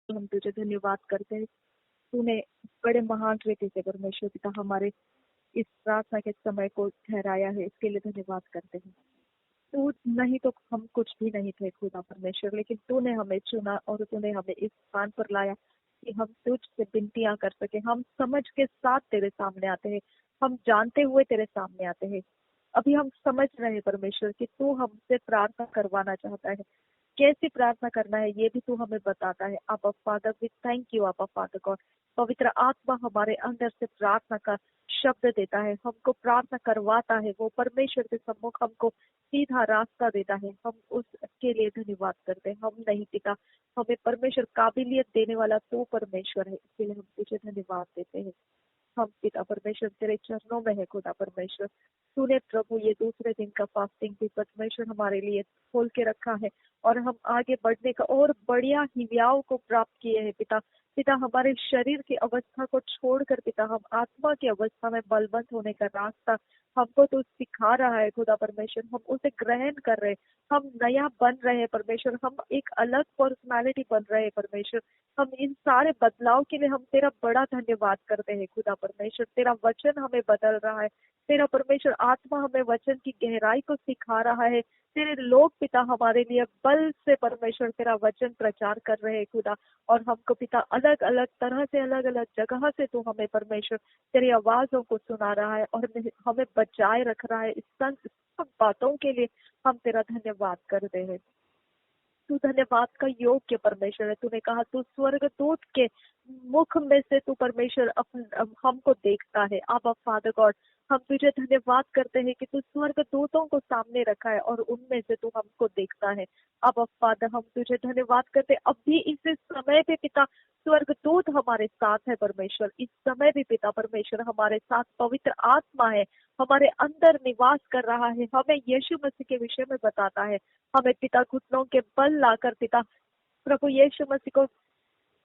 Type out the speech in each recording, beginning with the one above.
हम तुझे धन्यवाद करते हैं। तूने बड़े महान रीति से परमेश्वर पिता हमारे इस प्रार्थना के समय को ठहराया है, इसके लिए धन्यवाद करते हैं। तू नहीं तो हम कुछ भी नहीं थे खुदा परमेश्वर, लेकिन तूने हमें चुना और तूने हमें इस स्थान पर लाया कि हम तुझसे विनतियां कर सके। हम समझ के साथ तेरे सामने आते हैं, हम जानते हुए तेरे सामने आते हैं। अभी हम समझ रहे हैं परमेश्वर कि तू हमसे प्रार्थना करवाना चाहता है, कैसे प्रार्थना करना है ये भी तू हमें बताता है। आपा फादर वी थैंक यू आपा फादर गॉड। पवित्र आत्मा हमारे अंदर से प्रार्थना का शब्द देता है, हमको प्रार्थना करवाता है, वो परमेश्वर के सम्मुख हमको सीधा रास्ता देता है। हम उसके लिए धन्यवाद करते हैं। हम नहीं पिता, हमें परमेश्वर काबिलियत देने वाला तू परमेश्वर है, इसके लिए हम तुझे धन्यवाद देते हैं। हम पिता परमेश्वर तेरे चरणों में है खुदा परमेश्वर। तूने प्रभु ये दूसरे दिन का फास्टिंग भी परमेश्वर हमारे लिए खोल के रखा है और हम आगे बढ़ने का और बढ़िया हिव्याओं को प्राप्त किए हैं पिता। पिता हमारे शरीर की अवस्था को छोड़कर पिता हम आत्मा की अवस्था में बलवंत होने का रास्ता हमको तो सिखा रहा है खुदा परमेश्वर। हम उसे ग्रहण कर रहे हैं, हम नया बन रहे हैं परमेश्वर, हम एक अलग पर्सनालिटी बन रहे हैं परमेश्वर। हम इन सारे बदलाव के लिए हम तेरा बड़ा धन्यवाद करते हैं खुदा परमेश्वर। तेरा वचन हमें बदल रहा है, तेरा परमेश्वर आत्मा हमें वचन की गहराई को सिखा रहा है। तेरे लोग पिता हमारे लिए बल से परमेश्वर तेरा वचन प्रचार कर रहे हैं खुदा। और हमको पिता अलग अलग तरह से अलग अलग जगह से तू हमें परमेश्वर तेरी आवाजों को सुना रहा है और हमें बचाए रख रहा है। इस सब बातों के लिए हम तेरा धन्यवाद करते हैं। तू धन्यवाद का योग्य परमेश्वर है। तूने कहा तू स्वर्गदूत के मुख में से तू परमेश्वर हमको देखता है। अब फादर गॉड हम तुझे धन्यवाद करते हैं कि तू स्वर्गदूतों को सामने रखा है और उनमें से तू हमको देखता है। अब फादर हम तुझे धन्यवाद करते अभी इस समय पे पिता स्वर्गदूत हमारे साथ है परमेश्वर। इस समय भी पिता परमेश्वर हमारे साथ पवित्र आत्मा है, हमारे अंदर निवास कर रहा है, हमें यीशु मसीह के विषय में बताता है। हमें पिता घुटनों के बल लाकर पिता प्रभु यीशु मसीह को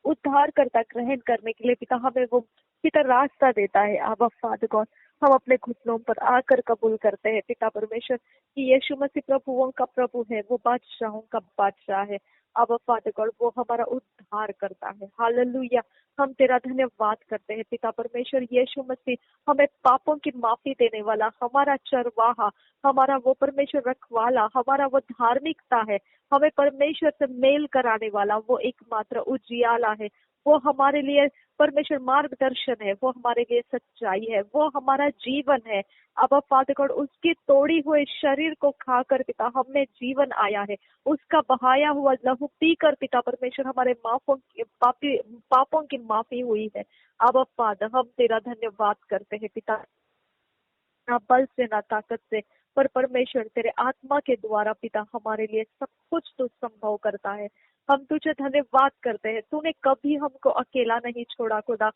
उद्धार करता ग्रहण करने के लिए पिता हमें वो पिता रास्ता देता है। आबा फादर गॉड हम अपने घुटनों पर आकर कबूल करते हैं पिता परमेश्वर कि यीशु मसीह प्रभुओं का प्रभु है, वो बादशाहों का बादशाह है। आबा फादर गॉड वो हमारा उद्धार करता है। हालेलुया। हम तेरा धन्यवाद करते हैं पिता परमेश्वर। यीशु मसीह हमें पापों की माफी देने वाला, हमारा चरवाहा, हमारा वो परमेश्वर रखवाला, हमारा वो धार्मिकता है, हमें परमेश्वर से मेल कराने वाला वो एकमात्र उजियाला है। वो हमारे लिए परमेश्वर मार्गदर्शन है, वो हमारे लिए सच्चाई है, वो हमारा जीवन है। अब फादर गॉड उसके तोड़ी हुए शरीर को खाकर पिता हमें जीवन आया है, उसका बहाया हुआ लहू पीकर पिता परमेश्वर हमारे पापों की माफी हुई है। अब फादर हम तेरा धन्यवाद करते हैं पिता, ना बल से ना ताकत से पर परमेश्वर तेरे आत्मा के द्वारा पिता हमारे लिए सब कुछ तो संभव करता है। हम तुझे धन्यवाद करते हैं, तूने कभी हमको अकेला नहीं छोड़ा खुदा।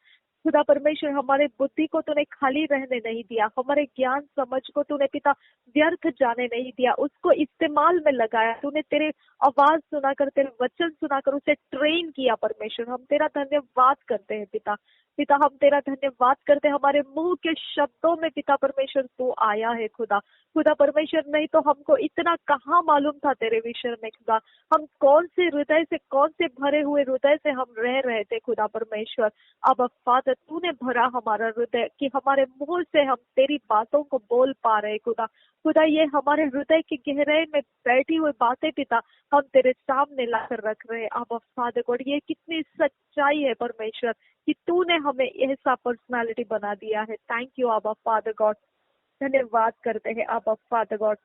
खुदा परमेश्वर हमारे बुद्धि को तूने खाली रहने नहीं दिया, हमारे ज्ञान समझ को तूने पिता व्यर्थ जाने नहीं दिया, उसको इस्तेमाल में लगाया। तूने तेरे आवाज सुनाकर, तेरे वचन सुनाकर उसे ट्रेन किया परमेश्वर। हम तेरा धन्यवाद करते हैं पिता। पिता हम तेरा धन्यवाद करते, हमारे मुंह के शब्दों में पिता परमेश्वर तू आया है खुदा। खुदा परमेश्वर नहीं तो हमको इतना कहाँ मालूम था तेरे विषय में खुदा। हम कौन से हृदय से, कौन से भरे हुए हृदय से हम रह रहे थे खुदा परमेश्वर। अब फादर तूने भरा हमारा हृदय कि हमारे मुंह से हम तेरी बातों को बोल पा रहे खुदा। खुदा ये हमारे हृदय की गहराई में बैठी हुई बातें पिता हम तेरे सामने लाकर रख रहे हैं। अब फादर गॉड ये कितनी सच्चाई है परमेश्वर कि तूने हमें ऐसा पर्सनालिटी बना दिया है। थैंक यू आबा फादर गॉड। धन्यवाद करते हैं आबा फादर गॉड।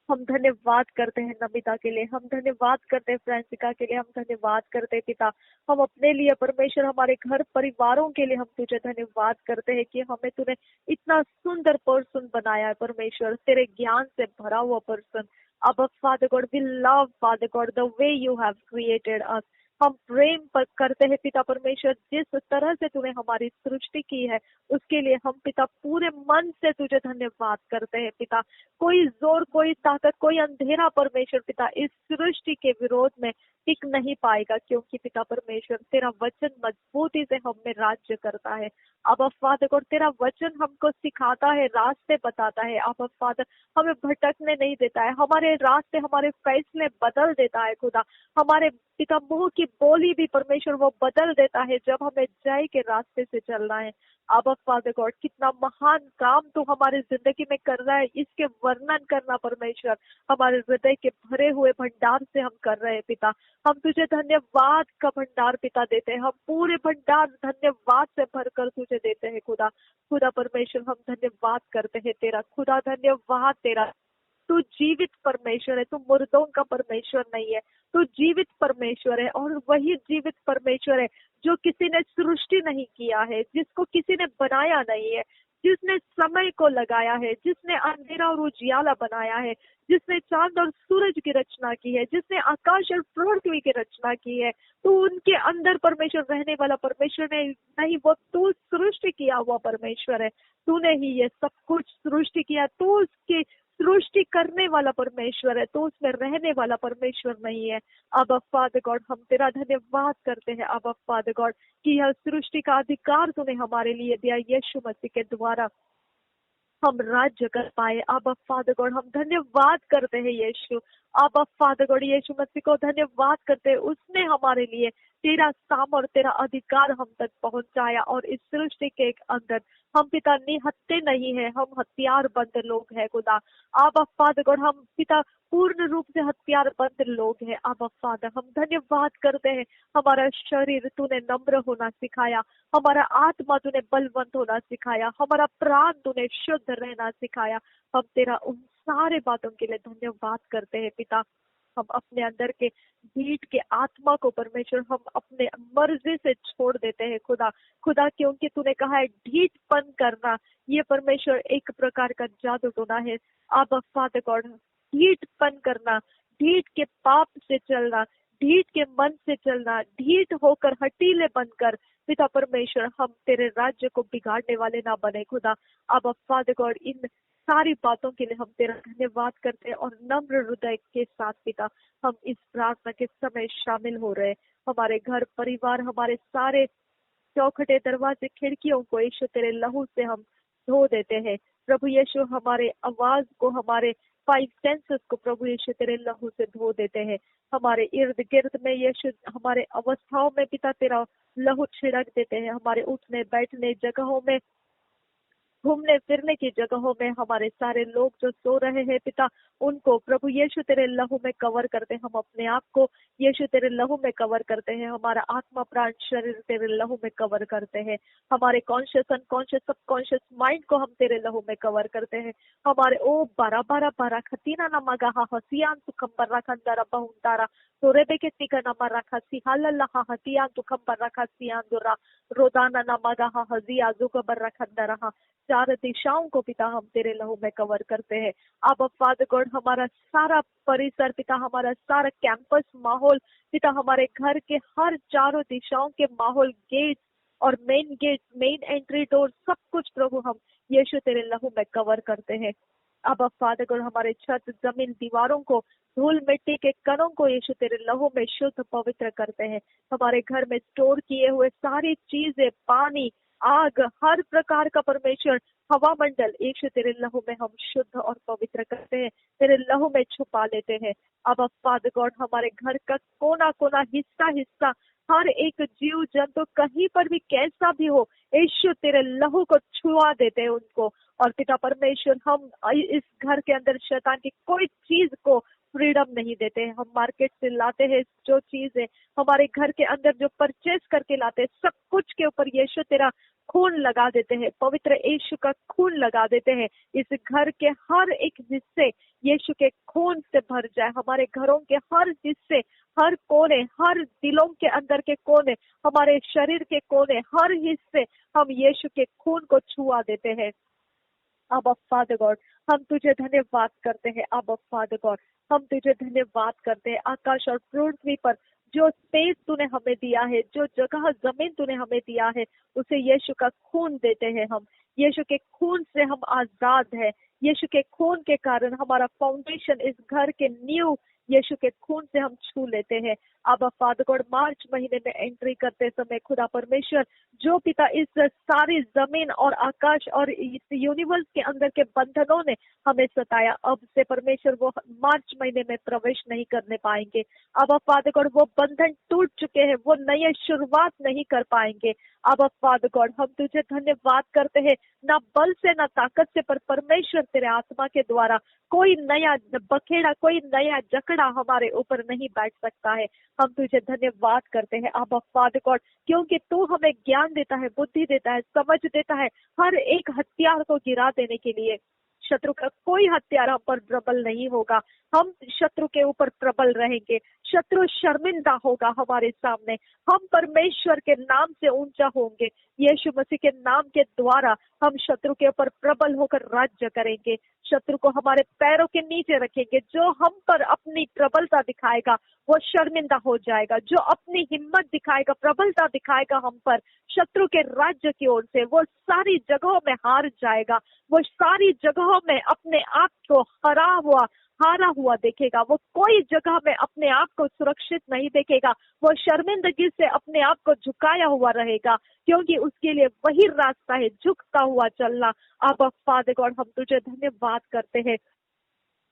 हम धन्यवाद करते हैं नमिता के लिए, हम धन्यवाद करते हैं फ्रांसिका के लिए, हम धन्यवाद करते हैं पिता हम अपने लिए परमेश्वर, हमारे घर परिवारों के लिए हम तुझे धन्यवाद करते हैं कि हमें तूने इतना सुंदर पर्सन बनाया है परमेश्वर, तेरे ज्ञान से भरा हुआ पर्सन। अब father God we love father God the way you have created us. हम प्रेम पर करते हैं पिता परमेश्वर, जिस तरह से तूने हमारी सृष्टि की है उसके लिए हम पिता पूरे मन से तुझे धन्यवाद करते हैं पिता। कोई जोर, कोई ताकत, कोई अंधेरा परमेश्वर पिता इस सृष्टि के विरोध में टिक नहीं पाएगा, क्योंकि पिता परमेश्वर तेरा वचन मजबूती से हम में राज्य करता है। अब फादर गॉड तेरा वचन हमको सिखाता है, रास्ते बताता है। अब फादर हमें भटकने नहीं देता है, हमारे रास्ते, हमारे फैसले बदल देता है खुदा। हमारे पिता मुंह की बोली भी परमेश्वर वो बदल देता है जब हमें जय के रास्ते से चलना है। अब फादर गॉड, कितना महान काम तू हमारे जिंदगी में कर रहा है, इसके वर्णन करना परमेश्वर हमारे हृदय के भरे हुए भंडार से हम कर रहे हैं पिता। हम तुझे धन्यवाद का भंडार पिता देते हैं, हम पूरे भंडार धन्यवाद से भरकर तुझे देते हैं खुदा। खुदा परमेश्वर हम धन्यवाद करते हैं तेरा, खुदा धन्यवाद तेरा। तू जीवित परमेश्वर है, तू मुर्दों का परमेश्वर नहीं है, तू जीवित परमेश्वर है। और वही जीवित परमेश्वर है जो किसी ने सृष्टि नहीं किया है, जिसको किसी ने बनाया नहीं है, जिसने समय को लगाया है, जिसने अंधेरा और उजियाला बनाया है, जिसने चांद और सूरज की रचना की है, जिसने आकाश और पृथ्वी की रचना की है। तो उनके अंदर परमेश्वर रहने वाला परमेश्वर नहीं, वो तू सृष्टि किया हुआ परमेश्वर है। तूने ही ये सब कुछ सृष्टि किया, तू उसकी सृष्टि करने वाला परमेश्वर है, तो उसमें रहने वाला परमेश्वर नहीं है। अब फादर गॉड, हम तेरा धन्यवाद करते हैं अब फादर गॉड कि यह सृष्टि का अधिकार तूने हमारे लिए दिया यीशु मसीह के द्वारा हम राज्य कर पाए। अब फादर गॉड हम धन्यवाद करते हैं यीशु। अब फादर गॉड यीशु मसीह को धन्यवाद करते हैं, उसने हमारे लिए तेरा साम और तेरा अधिकार हम तक पहुंचाया। और इस सृष्टि के अंदर हम पिता निहत्थे नहीं है, हम हथियार बंद लोग हैं खुदा। अब फादर गॉड हम पिता पूर्ण रूप से हथियार बंद लोग हैं। अब फादर हम धन्यवाद करते हैं, हमारा शरीर तूने नम्र होना सिखाया, हमारा आत्मा तूने बलवंत होना सिखाया, हमारा प्राण तूने शुद्ध रहना सिखाया। हम तेरा उन सारे बातों के लिए धन्यवाद करते हैं पिता। हम अपने अंदर के ढीठ के आत्मा को परमेश्वर हम अपने मर्जी से छोड़ देते हैं खुदा। खुदा क्योंकि तूने कहा है ढीठपन करना ये परमेश्वर एक प्रकार का जादू टोना है। अब फादर गॉड ढीठपन करना, ढीठ के पाप से चलना, ढीठ के मन से चलना, ढीठ होकर हटीले बनकर पिता परमेश्वर हम तेरे राज्य को बिगाड़ने वाले ना बने खुदा। अब फादर गॉड इन सारी बातों के लिए हम तेरा धन्यवाद करते हैं और नम्र हृदय के साथ पिता हम इस प्रार्थना के समय शामिल हो रहे हैं। हमारे घर परिवार, हमारे सारे चौखटे दरवाजे खिड़कियों को यीशु तेरे लहू से हम धो देते हैं प्रभु यीशु। हमारे आवाज को, हमारे 5 सेंसेस को प्रभु यीशु तेरे लहू से धो देते हैं। हमारे इर्द गिर्द में यीशु हमारे अवस्थाओं में पिता तेरा लहू छिड़क देते हैं। हमारे उठने बैठने जगहों में, घूमने फिरने की जगहों में हमारे सारे लोग जो सो रहे हैं पिता उनको प्रभु यीशु तेरे लहू में कवर करते हैं। हम अपने आप को यीशु तेरे लहू में कवर करते हैं, हमारा आत्मा प्राण शरीर तेरे लहू में कवर करते हैं। हमारे कॉन्शियस अनकॉन्शियस सबकॉन्शियस माइंड को हम तेरे लहू में कवर करते हैं। हमारे ओ बारा बारा बारा खतीना ना मगा हसियान सुखम खंदारा बहुतारा तोरे के तिका नमा रखा सिहाला हतियान सुखम रखा सियान दुरा रोदाना ना मगा हजिया जुगबर रखंदरा। 4 दिशाओं को पिता हम तेरे लहू में कवर करते हैं। अब फादर गॉड हमारा सारा परिसर पिता, हमारा सारा कैंपस माहौल पिता, हमारे घर के हर 4 दिशाओं के माहौल, गेट और main gate, main entry door, सब कुछ प्रभु हम यीशु तेरे लहू में कवर करते हैं। अब फादर गॉड हमारे छत, जमीन, दीवारों को, धूल मिट्टी के कणों को यीशु तेरे लहू में शुद्ध पवित्र करते हैं। हमारे घर में स्टोर किए हुए सारी चीजें, पानी, आग, हर प्रकार का परमेश्वर हवा मंडल यीशु तेरे लहू में हम शुद्ध और पवित्र करते हैं, तेरे लहू में छुपा लेते हैं। अब फादर गॉड हमारे घर का कोना कोना, हिस्सा हिस्सा, हर एक जीव जंतु कहीं पर भी कैसा भी हो यीशु तेरे लहू को छुआ देते हैं उनको। और पिता परमेश्वर हम इस घर के अंदर शैतान की कोई चीज को फ्रीडम नहीं देते हैं। हम मार्केट से लाते हैं जो चीजें, हमारे घर के अंदर जो परचेज करके लाते हैं, सब कुछ के ऊपर यीशु तेरा खून लगा देते हैं, पवित्र यीशु का खून लगा देते हैं। इस घर के हर एक हिस्से यीशु के खून से भर जाए। हमारे घरों के हर हिस्से, हर कोने, हर दिलों के अंदर के कोने, हमारे शरीर के कोने, हर हिस्से हम यीशु के खून को छुआ देते हैं। अब फादर गॉड हम तुझे धन्यवाद करते हैं। अब फादर गॉड हम तुझे धन्यवाद करते हैं। आकाश और पृथ्वी पर जो स्पेस तूने हमें दिया है, जो जगह जमीन तूने हमें दिया है, उसे यीशु का खून देते हैं हम। यीशु के खून से हम आजाद है। यीशु के खून के कारण हमारा फाउंडेशन, इस घर के नींव यीशु के खून से हम छू लेते हैं। अब फादर गॉड मार्च महीने में एंट्री करते समय खुदा परमेश्वर जो पिता इस सारी जमीन और आकाश और इस यूनिवर्स के अंदर के बंधनों ने हमें सताया, अब से परमेश्वर वो मार्च महीने में प्रवेश नहीं करने पाएंगे। अब फादर गॉड वो बंधन टूट चुके हैं, वो नए शुरुआत नहीं कर पाएंगे। अब फादर गॉड हम तुझे धन्यवाद करते हैं, ना बल से ना ताकत से, पर परमेश्वर तेरे आत्मा के द्वारा कोई नया बखेड़ा, कोई नया जकड़ा हमारे ऊपर नहीं बैठ सकता है। हम तुझे धन्यवाद करते हैं अब फादर गॉड, क्योंकि तू हमें ज्ञान देता है, बुद्धि देता है, समझ देता है, हर एक हथियार को गिरा देने के लिए। शत्रु का कोई हथियार हम पर प्रबल नहीं होगा, हम शत्रु के ऊपर प्रबल रहेंगे। शत्रु शर्मिंदा होगा हमारे सामने, हम परमेश्वर के नाम से ऊंचा होंगे। यीशु मसीह के नाम के द्वारा हम शत्रु के ऊपर प्रबल होकर राज्य करेंगे। शत्रु को हमारे पैरों के नीचे रखेंगे। जो हम पर अपनी प्रबलता दिखाएगा वो शर्मिंदा हो जाएगा। जो अपनी हिम्मत दिखाएगा, प्रबलता दिखाएगा हम पर शत्रु के राज्य की ओर से, वो सारी जगहों में हार जाएगा। वो सारी जगहों में अपने आप को हारा हुआ देखेगा। वो कोई जगह में अपने आप को सुरक्षित नहीं देखेगा। वो शर्मिंदगी से अपने आप को झुकाया हुआ रहेगा, क्योंकि उसके लिए वही रास्ता है, झुकता हुआ चलना। अब फादर गॉड हम तुझे धन्यवाद करते हैं,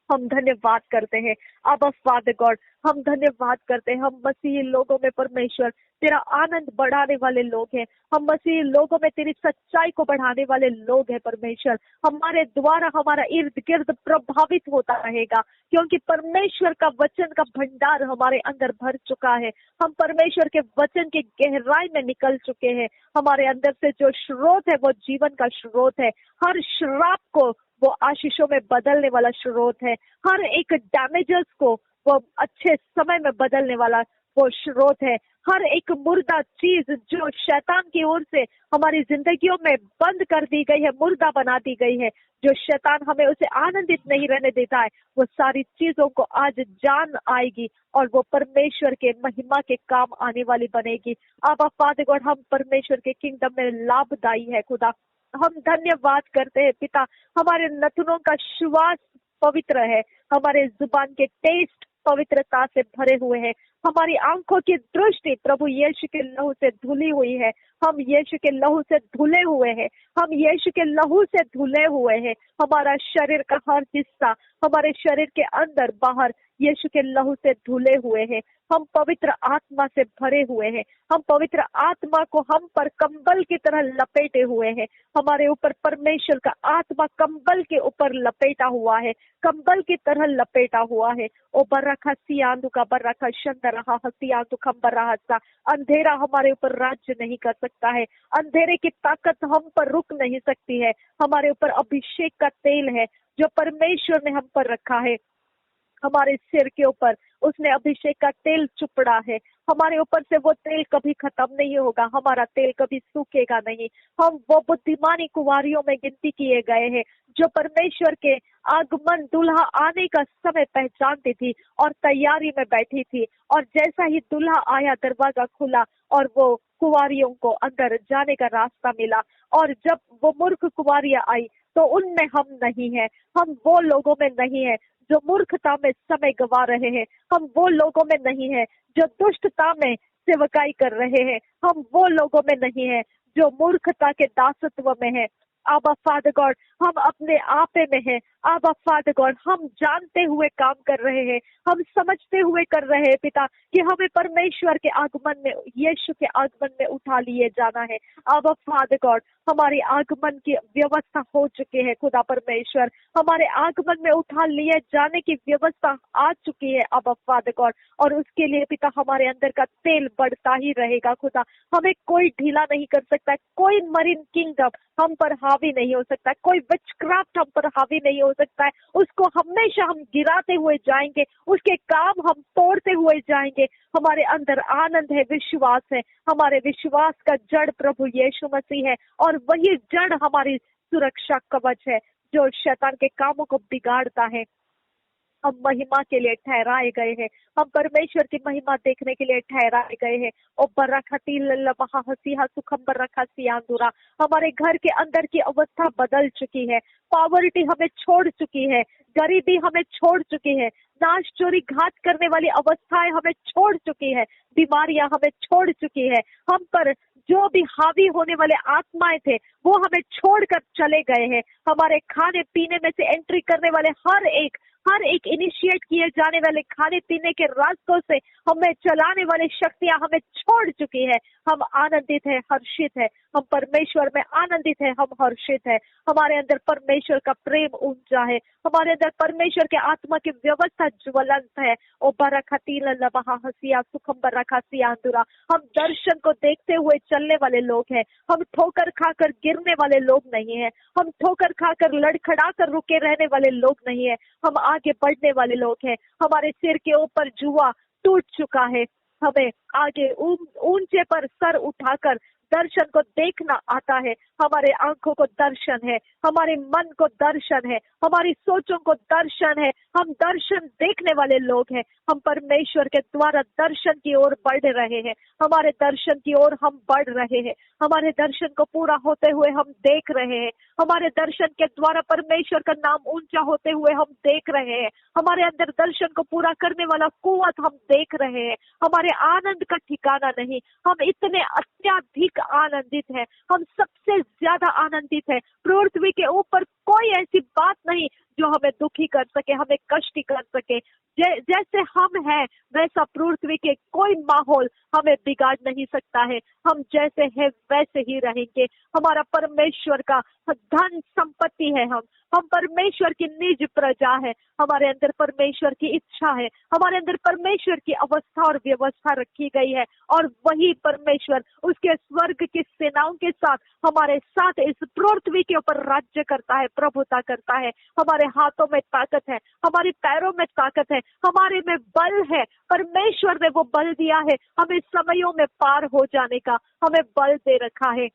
हम धन्यवाद करते हैं। अब फादर गॉड हम धन्यवाद करते हैं। हम मसीही लोगों में परमेश्वर तेरा आनंद बढ़ाने वाले लोग हैं। हम मसीही लोगों में तेरी सच्चाई को बढ़ाने वाले लोग हैं परमेश्वर। हमारे द्वारा हमारा इर्द गिर्द प्रभावित होता रहेगा, क्योंकि परमेश्वर का वचन का भंडार हमारे अंदर भर चुका है। हम परमेश्वर के वचन की गहराई में निकल चुके हैं। हमारे अंदर से जो स्रोत है वो जीवन का स्रोत है। हर श्राप को वो आशीषों में बदलने वाला स्रोत है। हर एक डैमेजेस को वो अच्छे समय में बदलने वाला वो स्रोत है। हर एक मुर्दा चीज जो शैतान की ओर से हमारी जिंदगियों में बंद कर दी गई है, मुर्दा बना दी गई है, जो शैतान हमें उसे आनंदित नहीं रहने देता है, वो सारी चीजों को आज जान आएगी और वो परमेश्वर के महिमा के काम आने वाली बनेगी। अब फादर गॉड हम परमेश्वर के किंगडम में लाभदायी है खुदा। हम धन्यवाद करते हैं पिता, हमारे नथुनों का श्वास पवित्र है, हमारे जुबान के टेस्ट पवित्रता से भरे हुए हैं, हमारी आंखों की दृष्टि प्रभु यीशु के लहू से धुली हुई है। हम यीशु के लहू से धुले हुए हैं, हम यीशु के लहू से धुले हुए हैं। हमारा शरीर का हर हिस्सा, हमारे शरीर के अंदर बाहर यीशु के लहू से धुले हुए हैं। हम पवित्र आत्मा से भरे हुए हैं। हम पवित्र आत्मा को हम पर कंबल की तरह लपेटे हुए हैं। हमारे ऊपर परमेश्वर का आत्मा कंबल के ऊपर लपेटा हुआ है, कंबल की तरह लपेटा हुआ है। ओ बर्रखा सियांदु का बर्रखा शंदरहा हसियांदु खंबरहा सा। अंधेरा हमारे ऊपर राज्य नहीं कर सकता है, अंधेरे की ताकत हम पर रुक नहीं सकती है। हमारे ऊपर अभिषेक का तेल है जो परमेश्वर ने हम पर रखा है। हमारे सिर के ऊपर उसने अभिषेक का तेल चुपड़ा है। हमारे ऊपर से वो तेल कभी खत्म नहीं होगा, हमारा तेल कभी सूखेगा नहीं। हम वो बुद्धिमानी कुंवारियों में गिनती किए गए हैं जो परमेश्वर के आगमन, दुल्हा आने का समय पहचानती थी और तैयारी में बैठी थी। और जैसा ही दुल्हा आया, दरवाजा खुला और वो कुंवारियों को अंदर जाने का रास्ता मिला। और जब वो मूर्ख कुंवारियां आई तो उनमें हम नहीं है, हम वो लोगों में नहीं है जो मूर्खता में समय गवा रहे हैं। हम वो लोगों में नहीं है जो दुष्टता में सेवकाई कर रहे हैं। हम वो लोगों में नहीं है जो मूर्खता के दासत्व में है। आबा फादर गॉड हम अपने आपे में हैं। आबा फादर गॉड हम जानते हुए काम कर रहे हैं, हम समझते हुए कर रहे हैं पिता कि हमें परमेश्वर के आगमन में, यीशु के आगमन में उठा लिए जाना है। आबा फादर गॉड हमारी आगमन की व्यवस्था हो चुकी है खुदा परमेश्वर, हमारे आगमन में उठा लिए जाने की व्यवस्था आ चुकी है आबा फादर गॉड। और उसके लिए पिता हमारे अंदर का तेल बढ़ता ही रहेगा खुदा। हमें कोई ढीला नहीं कर सकता, कोई मरीन किंगडम हम पर हावी नहीं हो सकता, कोई विचक्राफ्ट हम पर हावी नहीं हो सकता है। उसको हमेशा हम गिराते हुए जाएंगे, उसके काम हम तोड़ते हुए जाएंगे। हमारे अंदर आनंद है, विश्वास है। हमारे विश्वास का जड़ प्रभु यीशु मसीह है और वही जड़ हमारी सुरक्षा कवच है जो शैतान के कामों को बिगाड़ता है। हम महिमा के लिए ठहराए गए हैं, हम परमेश्वर की महिमा देखने के लिए ठहराए गए हैं। ओ बरखती लल्लबहा हसीहा सुखम बरखा सियांदुरा। हमारे घर के अंदर की अवस्था बदल चुकी है, पॉवर्टी हमें छोड़ चुकी है, गरीबी हमें छोड़ चुकी है, नाश चोरी घात करने वाली अवस्थाएं हमें छोड़ चुकी है, बीमारियां हमें छोड़ चुकी है। हम पर जो भी हावी होने वाले आत्माएं थे वो हमें छोड़कर चले गए हैं। हमारे खाने पीने में से एंट्री करने वाले हर एक इनिशिएट किए जाने वाले खाने पीने के रास्तों से हमें चलाने वाली शक्तियां हमें छोड़ चुकी है। हम आनंदित है, हर्षित है, हम परमेश्वर में आनंदित है, हम हर्षित है। हमारे अंदर परमेश्वर का प्रेम ऊंचा है, हमारे अंदर परमेश्वर के आत्मा की व्यवस्था ज्वलंत है। ओ बरखती लबहा हसिया सुखम बरखासिया अंदुरा। हम दर्शन को देखते हुए चलने वाले लोग हैं, हम ठोकर खाकर गिरने वाले लोग नहीं है, हम ठोकर खाकर लड़खड़ा कर रुके रहने वाले लोग नहीं है, हम आगे बढ़ने वाले लोग हैं। हमारे सिर के ऊपर जुआ टूट चुका है, हमें आगे ऊंचे पर सर उठाकर दर्शन को देखना आता है। हमारे आंखों को दर्शन है, हमारे मन को दर्शन है, हमारी सोचों को दर्शन है। हम दर्शन देखने वाले लोग हैं, हम परमेश्वर के द्वारा दर्शन की ओर बढ़ रहे हैं, हमारे दर्शन की ओर हम बढ़ रहे हैं, हमारे दर्शन को पूरा होते हुए हम देख रहे हैं, हमारे दर्शन के द्वारा परमेश्वर का नाम ऊंचा होते हुए हम देख रहे हैं, हमारे अंदर दर्शन को पूरा करने वाला कुव्वत हम देख रहे हैं। हमारे आनंद का ठिकाना नहीं, हम इतने अत्यधिक आनंदित है, हम सबसे ज्यादा आनंदित है। पृथ्वी के ऊपर कोई ऐसी बात नहीं जो हमें दुखी कर सके, हमें कष्ट कर सके। जैसे हम हैं वैसा पृथ्वी के कोई माहौल हमें बिगाड़ नहीं सकता है। हम जैसे हैं वैसे ही रहेंगे। हमारा परमेश्वर का धन संपत्ति है, हम परमेश्वर की निज प्रजा है, हमारे अंदर परमेश्वर की इच्छा है, हमारे अंदर परमेश्वर की अवस्था और व्यवस्था रखी गई है, और वही परमेश्वर उसके स्वर्ग की सेनाओं के साथ हमारे साथ इस पृथ्वी के ऊपर राज्य करता है, प्रभुता करता है। हमारे हाथों में ताकत है, हमारे पैरों में ताकत है, हमारे में बल है। परमेश्वर ने वो बल दिया है हमें समयों में पार हो जाने का, हमें बल दे रखा है।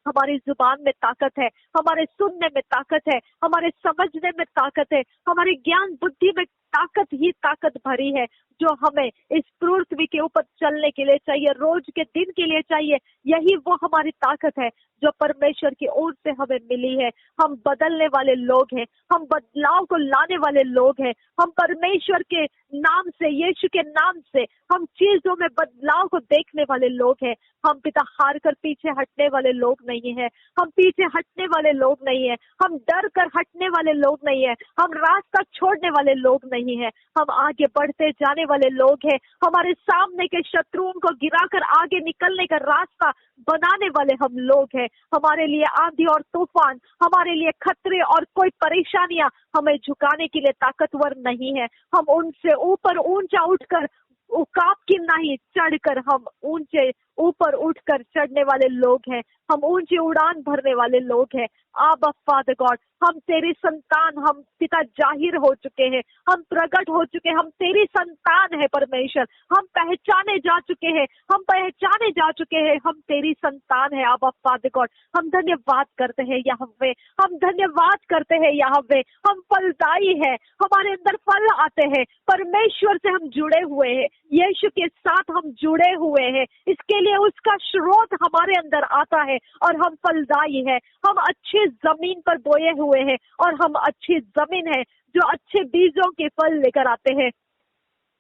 हमारी जुबान में ताकत है, हमारे सुनने में ताकत है, हमारे समझने में ताकत है, हमारे ज्ञान बुद्धि में ताकत ही ताकत भरी है, जो हमें इस पृथ्वी के ऊपर चलने के लिए चाहिए, रोज के दिन के लिए चाहिए। यही वो हमारी ताकत है जो परमेश्वर की ओर से हमें मिली है। हम बदलने वाले लोग हैं, हम बदलाव को लाने वाले लोग हैं। हम परमेश्वर के नाम से, यीशु के नाम से हम चीजों में बदलाव को देखने वाले लोग हैं। हम पिता हार कर पीछे हटने वाले लोग नहीं है, हम पीछे हटने वाले लोग नहीं है, हम डर कर हटने वाले लोग नहीं है, हम रास्ता छोड़ने वाले लोग नहीं है, हम आगे बढ़ते जाने वाले लोग हैं। हमारे सामने के शत्रुओं को गिराकर आगे निकलने का रास्ता बनाने वाले हम लोग हैं। हमारे लिए आंधी और तूफान, हमारे लिए खतरे और कोई परेशानियां हमें झुकाने के लिए ताकतवर नहीं है। हम उनसे ऊपर ऊंचा उठकर उकाब की नहीं चढ़कर हम ऊंचे ऊपर उठकर चढ़ने वाले लोग हैं, हम ऊंची उड़ान भरने वाले लोग हैं। आबा फादर गॉड, हम तेरी संतान, हम पिता जाहिर हो चुके हैं, हम प्रकट हो चुके हैं, हम तेरी संतान है परमेश्वर, हम पहचाने जा चुके हैं, हम पहचाने जा चुके हैं, हम तेरी संतान है। आबा फादर गॉड, हम धन्यवाद करते हैं यहोवे, हम धन्यवाद करते हैं यहोवे। हम फलदायी है, हमारे अंदर फल आते हैं, परमेश्वर से हम जुड़े हुए हैं, यीशु के साथ हम जुड़े हुए हैं, इसके लिए उसका स्रोत हमारे अंदर आता है और हम फलदायी है। हम अच्छी जमीन पर बोए हुए हैं और हम अच्छी जमीन है जो अच्छे बीजों के फल लेकर आते हैं।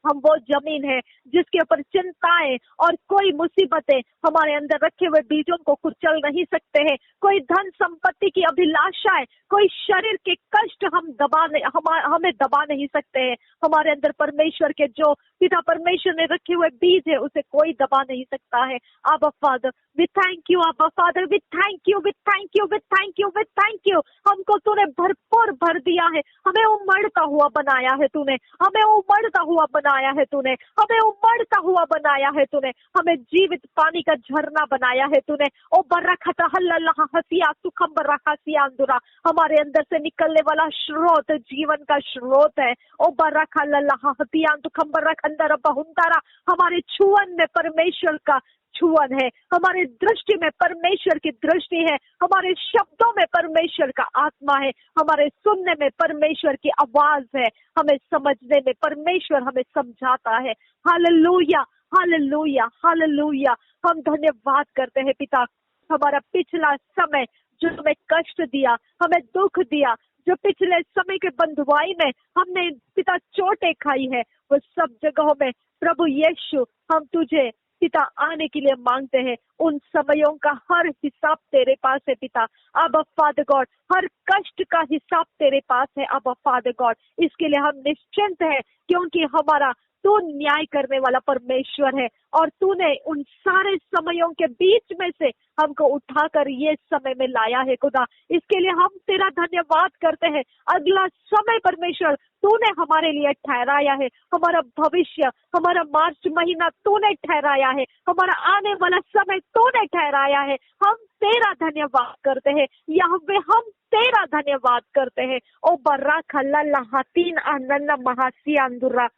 हम वो जमीन है जिसके ऊपर चिंताएं और कोई मुसीबतें हमारे अंदर रखे हुए बीजों को कुचल नहीं सकते हैं। कोई धन संपत्ति की अभिलाषाएं, कोई शरीर के कष्ट हमें दबा नहीं सकते हैं। हमारे अंदर परमेश्वर के जो पिता परमेश्वर ने रखे हुए बीज है उसे कोई दबा नहीं सकता है। आबा फादर वी थैंक यू, आबा father we thank you, we thank you, we thank you, we thank you. हमको तूने भरपूर भर दिया है, हमें उमड़ता हुआ बनाया है तूने, हमें उमड़ता हुआ बनाया है तूने, हमें उमड़ता हुआ बनाया है तूने, हमें जीवित पानी का झरना बनाया है तूने। ओ बरखता हल्ला हसिया सुखम बरखासिया अंदुरा, हमारे अंदर से निकलने वाला स्रोत जीवन का स्रोत है। ओ बरखा लल्ला हतिया सुखम बरखंदर बहुंतारा, हमारे छुअन में परमेश्वर का छुअन है, हमारे दृष्टि में परमेश्वर की दृष्टि है, हमारे शब्दों में परमेश्वर का आत्मा है, हमारे सुनने में परमेश्वर की आवाज है, हमें समझने में परमेश्वर हमें समझाता है। Hallelujah, hallelujah, hallelujah. हम धन्यवाद करते हैं पिता, हमारा पिछला समय जो हमें कष्ट दिया, हमें दुख दिया, जो पिछले समय के बंधुआई में हमने पिता चोटें खाई है, वो सब जगहों में प्रभु यीशु हम तुझे पिता आने के लिए मांगते हैं। उन समयों का हर हिसाब तेरे पास है पिता। अब फादर गॉड हर कष्ट का हिसाब तेरे पास है। अब फादर गॉड इसके लिए हम निश्चिंत है, क्योंकि हमारा तू न्याय करने वाला परमेश्वर है और तूने उन सारे समयों के बीच में से हमको उठाकर ये समय में लाया है खुदा। इसके लिए हम तेरा धन्यवाद करते हैं। अगला समय परमेश्वर तूने हमारे लिए ठहराया है। हमारा भविष्य, हमारा मार्च महीना तूने ठहराया है। हमारा आने वाला समय तूने ठहराया है। हम तेरा धन्यवाद करते हैं यहोवा, हम तेरा धन्यवाद करते हैं। ओ बर्रा खल्ला लहातीन आनन्ना महासी अंदुरा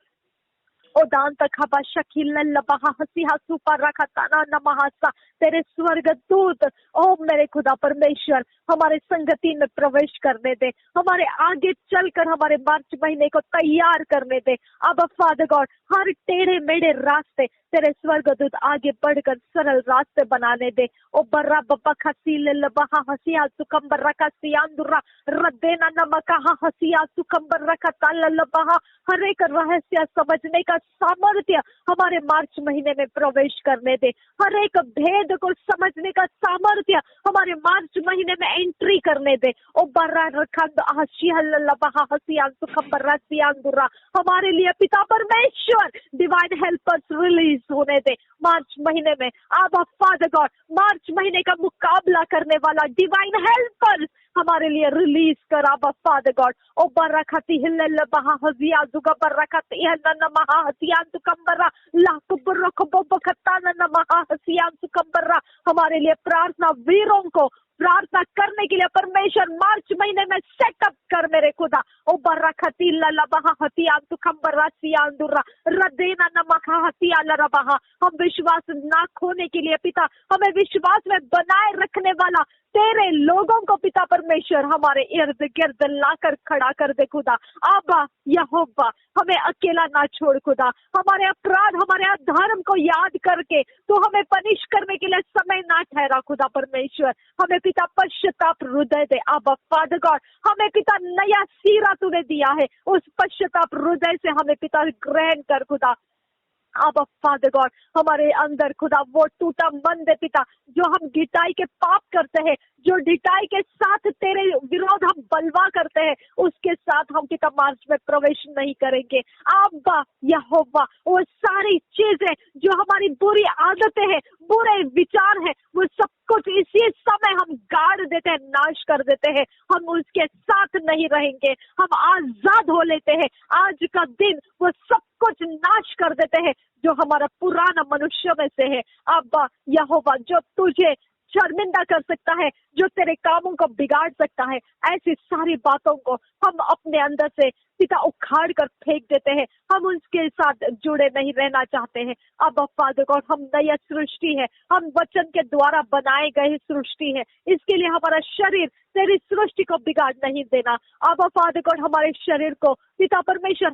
ओ दान तक हबा शकील लबहा हसीहा सुपर रखताना नमहासा। तेरे स्वर्गदूत ओ मेरे खुदा परमेश्वर हमारे संगति में प्रवेश करने दे, हमारे आगे चलकर हमारे मार्च महीने को तैयार करने दे। अब फादर गॉड हर टेढ़े मेढ़े रास्ते तेरे स्वर्गदूत आगे बढ़कर सरल रास्ते बनाने दे। ओ बर्रा बब्बा खसील लबहा हसिया सुकंबर रखा सियांदुरा रद्देना नमका हसिया सुकंबर रखा ताल लबहा। हर एक रहस्य समझने का सामर्थ्य हमारे मार्च महीने में प्रवेश करने दे। हर एक भेद को समझने का सामर्थ्य हमारे मार्च महीने में एंट्री करने दे। ओ बर्रा रखंद हसिया हसिया सुकंबर सियांदुरा हमारे लिए पिता परमेश्वर डिवाइन हेल्पर्स रिलीज होने दे मार्च महीने में। अब फादर गॉड मार्च महीने का मुकाबला करने वाला डिवाइन हेल्पर्स हमारे लिए रिलीज कर। अब फादर गॉड ओ बरकती हिल्ल बहा हजिया जुगा बरकती हन्न महा हसिया सुकंबरा लाकुबर खबब खत्ता न महा हसिया सुकंबरा हमारे लिए प्रार्थना वीरों को प्रार्थना करने के लिए परमेश्वर मार्च महीने में सेटअप कर मेरे खुदा। ओ बरकती ललबहा हतिया सुकंबरा सियांदुरा रदेना नमका हतिया लरबहा। हम विश्वास ना खोने के लिए पिता हमें विश्वास में बनाए रखने वाला तेरे लोगों को पिता परमेश्वर हमारे इर्द गिर्द लाकर खड़ा कर दे खुदा। आबा यहोवा हमें अकेला ना छोड़ खुदा। हमारे अपराध हमारे अधर्म को याद करके तो हमें पनिश करने के लिए समय ना ठहरा खुदा परमेश्वर। हमें पिता पश्चाताप हृदय दे। आबा फादर गॉड हमें पिता नया सीरा तूने दिया है, उस पश्चाताप हृदय से हमें पिता ग्रहण कर खुदा। अब फादर गॉड हमारे अंदर खुदा वो टूटा मन दे पिता, जो हम ढिठाई के पाप करते हैं, जो ढिठाई के साथ तेरे विरोध हम बलवा करते हैं, उसके साथ हम पिता मार्च में प्रवेश नहीं करेंगे। अब्बा यहोवा वो सारी चीजें जो हमारी बुरी आदतें हैं, बुरे विचार हैं, वो सब कुछ इसी समय हम गाड़ देते हैं, नाश कर देते हैं। हम उसके साथ नहीं रहेंगे, हम आजाद हो लेते हैं। आज का दिन वो सब कुछ नाश कर देते हैं जो हमारा पुराना मनुष्य में से है। अब्बा यहोवा जो तुझे शर्मिंदा कर सकता है, जो तेरे कामों को बिगाड़ सकता है, ऐसी सारी बातों को हम अपने अंदर से पिता उखाड़ कर फेंक देते हैं। हम उसके साथ जुड़े नहीं रहना चाहते हैं। अब फादर गॉड हम नया सृष्टि है, हम वचन के द्वारा बनाए गए सृष्टि है। इसके लिए हमारा शरीर तेरी सृष्टि को बिगाड़ नहीं देना। अब फादर गॉड हमारे शरीर को पिता परमेश्वर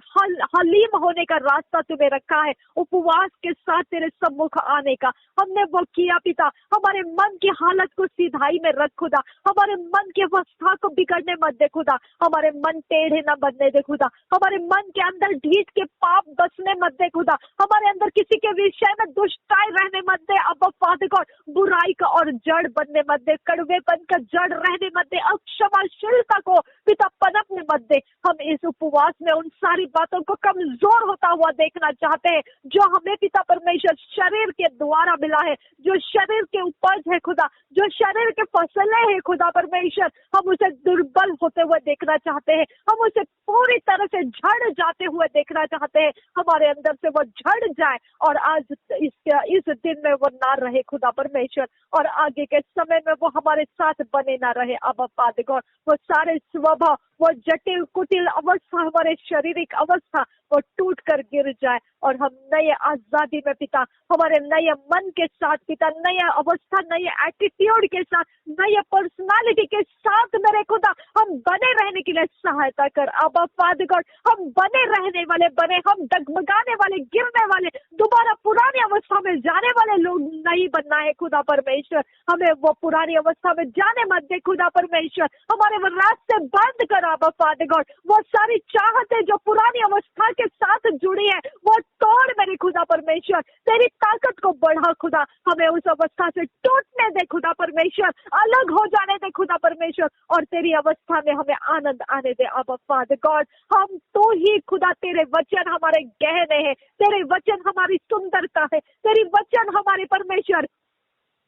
हलीम होने का रास्ता तुम्हें रखा है, उपवास के साथ तेरे सम्मुख आने का हमने वो किया पिता। हमारे मन की हालत को सीधाई में रख खुदा, हमारे मन की अवस्था को बिगड़ने मत दे खुदा, हमारे मन टेढ़े न बनने दे खुदा, हमारे मन के अंदर ढीठ के पाप बसने मत दे खुदा, हमारे अंदर किसी के विषय में दुष्टाई रहने मत दे। अब फादर गॉड बुराई का और जड़ बनने मत दे, कड़वेपन का जड़ रहने मत दे, अक्षमाशीलता को पिता पनपने मत दे। हम इस उपवास में उन सारी बातों को कमजोर होता हुआ देखना चाहते हैं जो हमें पिता परमेश्वर शरीर के द्वारा मिला है, जो शरीर के उपज है खुदा, जो शरीर के फसलें हैं खुदा परमेश्वर, हम उसे दुर्बल होते हुए देखना चाहते हैं, हम उसे पूरी तरह से झड़ जाते हुए देखना चाहते हैं। हमारे अंदर से वो झड़ जाए और आज इस दिन में वो ना रहे खुदा परमेश्वर, और आगे के समय में वो हमारे साथ बने ना रहे। अब फादर गॉड वो सारे स्वभाव, वो जटिल कुटिल अवस्था, हमारे शारीरिक अवस्था वो टूट कर गिर जाए और हम नए आजादी में पिता हमारे नए मन के साथ पिता, नया अवस्था, नए एटीट्यूड के साथ, नए पर्सनालिटी के साथ मेरे खुदा हम बने रहने के लिए सहायता कर। अब फादर गॉड हम बने रहने वाले बने, हम डगमगाने वाले, गिरने वाले, दोबारा पुरानी अवस्था में जाने वाले लोग नहीं बनना है खुदा परमेश्वर। हमें वो पुरानी अवस्था में जाने मत दे खुदा परमेश्वर, हमारे वो रास्ते बंद कर आबा फादर गॉड, वो सारी चाहतें जो पुरानी अवस्था के साथ जुड़ी है वो तोड़ मेरे खुदा परमेश्वर। तेरी ताकत को बढ़ा खुदा, हमें उस अवस्था से टूटने दे खुदा परमेश्वर, अलग हो जाने दे खुदा परमेश्वर, और तेरी अवस्था में हमें आनंद आने दे आबा फादर गॉड। हम तो ही खुदा, तेरे वचन हमारे गहने हैं, तेरे वचन हमारी सुंदरता है, तेरी वचन हमारे परमेश्वर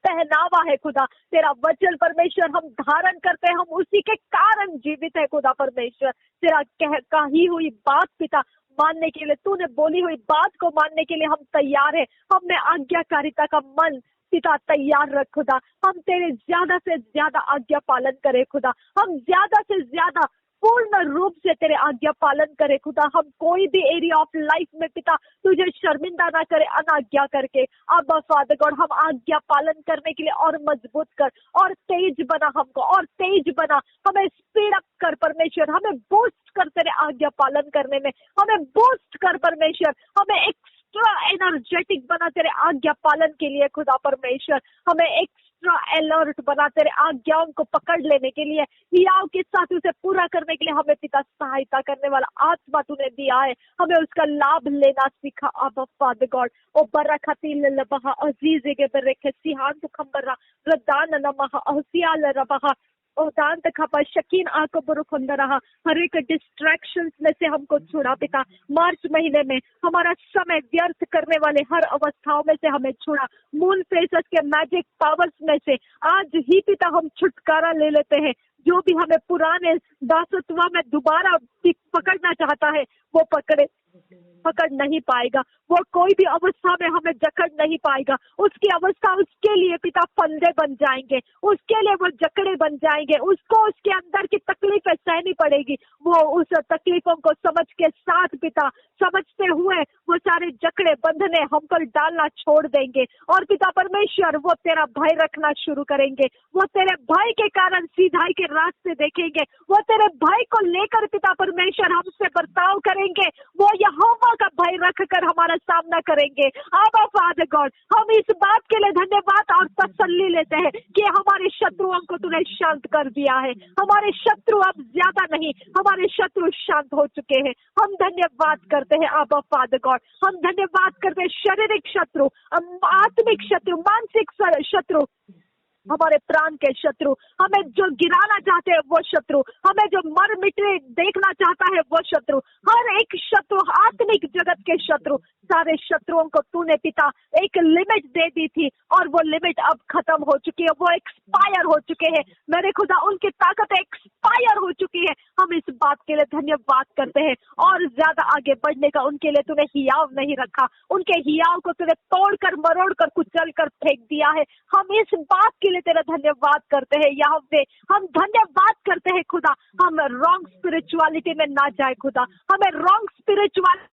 पहनावा है खुदा। तेरा वचन परमेश्वर हम धारण करते हैं, हम उसी के कारण जीवित है खुदा परमेश्वर। तेरा कही हुई बात पिता मानने के लिए, तूने बोली हुई बात को मानने के लिए हम तैयार है। हमें आज्ञाकारिता का मन पिता तैयार रख खुदा, हम तेरे ज्यादा से ज्यादा आज्ञा पालन करें खुदा, हम ज्यादा से ज्यादा पूर्ण रूप से तेरे आज्ञा पालन करे खुदा। हम कोई भी एरिया ऑफ लाइफ में पिता तुझे शर्मिंदा ना करे अनाज्ञा करके। अब फादर गॉड, हम आज्ञा पालन करने के लिए और मजबूत कर, और तेज बना हमको, और तेज बना, हमें स्पीड अप कर परमेश्वर, हमें बूस्ट कर तेरे आज्ञा पालन करने में, हमें बूस्ट कर परमेश्वर, हमें एक्स्ट्रा एनर्जेटिक बना तेरे आज्ञा पालन के लिए खुदा परमेश्वर, हमें एक्स्ट्रा अलर्ट बना तेरे आज्ञाओं को पकड़ लेने के लिए, हियाव के साथ उसे पूरा करने के लिए हमें पिता सहायता करने वाला आत्मा तूने दिया है, हमें उसका लाभ लेना सीखा अब फादर गॉड। ओ बरकती लबहा अजीज के बरके सिहान तो खंबरा रदान नमहा अहसियाल रबहा ओ दांत खपा शकीन आको बुरुखंद रहा। हर एक डिस्ट्रैक्शंस में से हमको छुड़ा पिता, मार्च महीने में हमारा समय व्यर्थ करने वाले हर अवस्थाओं में से हमें छुड़ा, मून फेसेस के मैजिक पावर्स में से आज ही पिता हम छुटकारा ले लेते हैं। जो भी हमें पुराने दासत्व में दोबारा पकड़ना चाहता है वो पकड़ नहीं पाएगा, वो कोई भी अवस्था में हमें जकड़ नहीं पाएगा। उसकी अवस्था उसके लिए पिता फंदे बन जाएंगे, उसके लिए वो जकड़े बन जाएंगे, उसको उसके अंदर की तकलीफें सहनी पड़ेगी। वो उस तकलीफों को समझ के साथ पिता समझते हुए वो सारे जकड़े बंधने हम पर डालना छोड़ देंगे, और पिता परमेश्वर वो तेरा भय रखना शुरू करेंगे। वो तेरे भय के कारण सीधाई के रास्ते देखेंगे, वो तेरे भय को लेकर पिता परमेश्वर हमसे बर्ताव करेंगे, वो यहोवा का भय रखकर हमारा सामना करेंगे। आबा फादर गॉड, हम इस बात के लिए धन्यवाद और तसल्ली लेते हैं कि हमारे शत्रुओं को तूने शांत कर दिया है। हमारे शत्रु अब ज्यादा नहीं, हमारे शत्रु शांत हो चुके हैं। हम धन्यवाद करते हैं आबा फादर गॉड, हम धन्यवाद करते हैं। शारीरिक शत्रु, आत्मिक शत्रु, मानसिक शत्रु, हमारे प्राण के शत्रु, हमें जो गिराना चाहते हैं वो शत्रु, हमें जो मर मिटे देखना चाहता है वो शत्रु, हर एक शत्रु, आत्मिक जगत के शत्रु, सारे शत्रुओं को तूने पिता एक लिमिट दे दी थी और वो लिमिट अब खत्म हो चुकी है, वो एक्सपायर हो चुके हैं मेरे खुदा, उनकी ताकत एक्सपायर हो चुकी है। हम इस बात के लिए धन्यवाद करते हैं, और ज्यादा आगे बढ़ने का उनके लिए तूने हियाव नहीं रखा, उनके हियाव को तूने तोड़कर मरोड़कर कुचल कर फेंक दिया है। हम इस बात के लिए तेरा धन्यवाद करते हैं यहोवे, हम धन्यवाद करते हैं खुदा। हम रॉन्ग स्पिरिचुअलिटी में ना जाए खुदा, हमें रॉन्ग स्पिरिचुअलिटी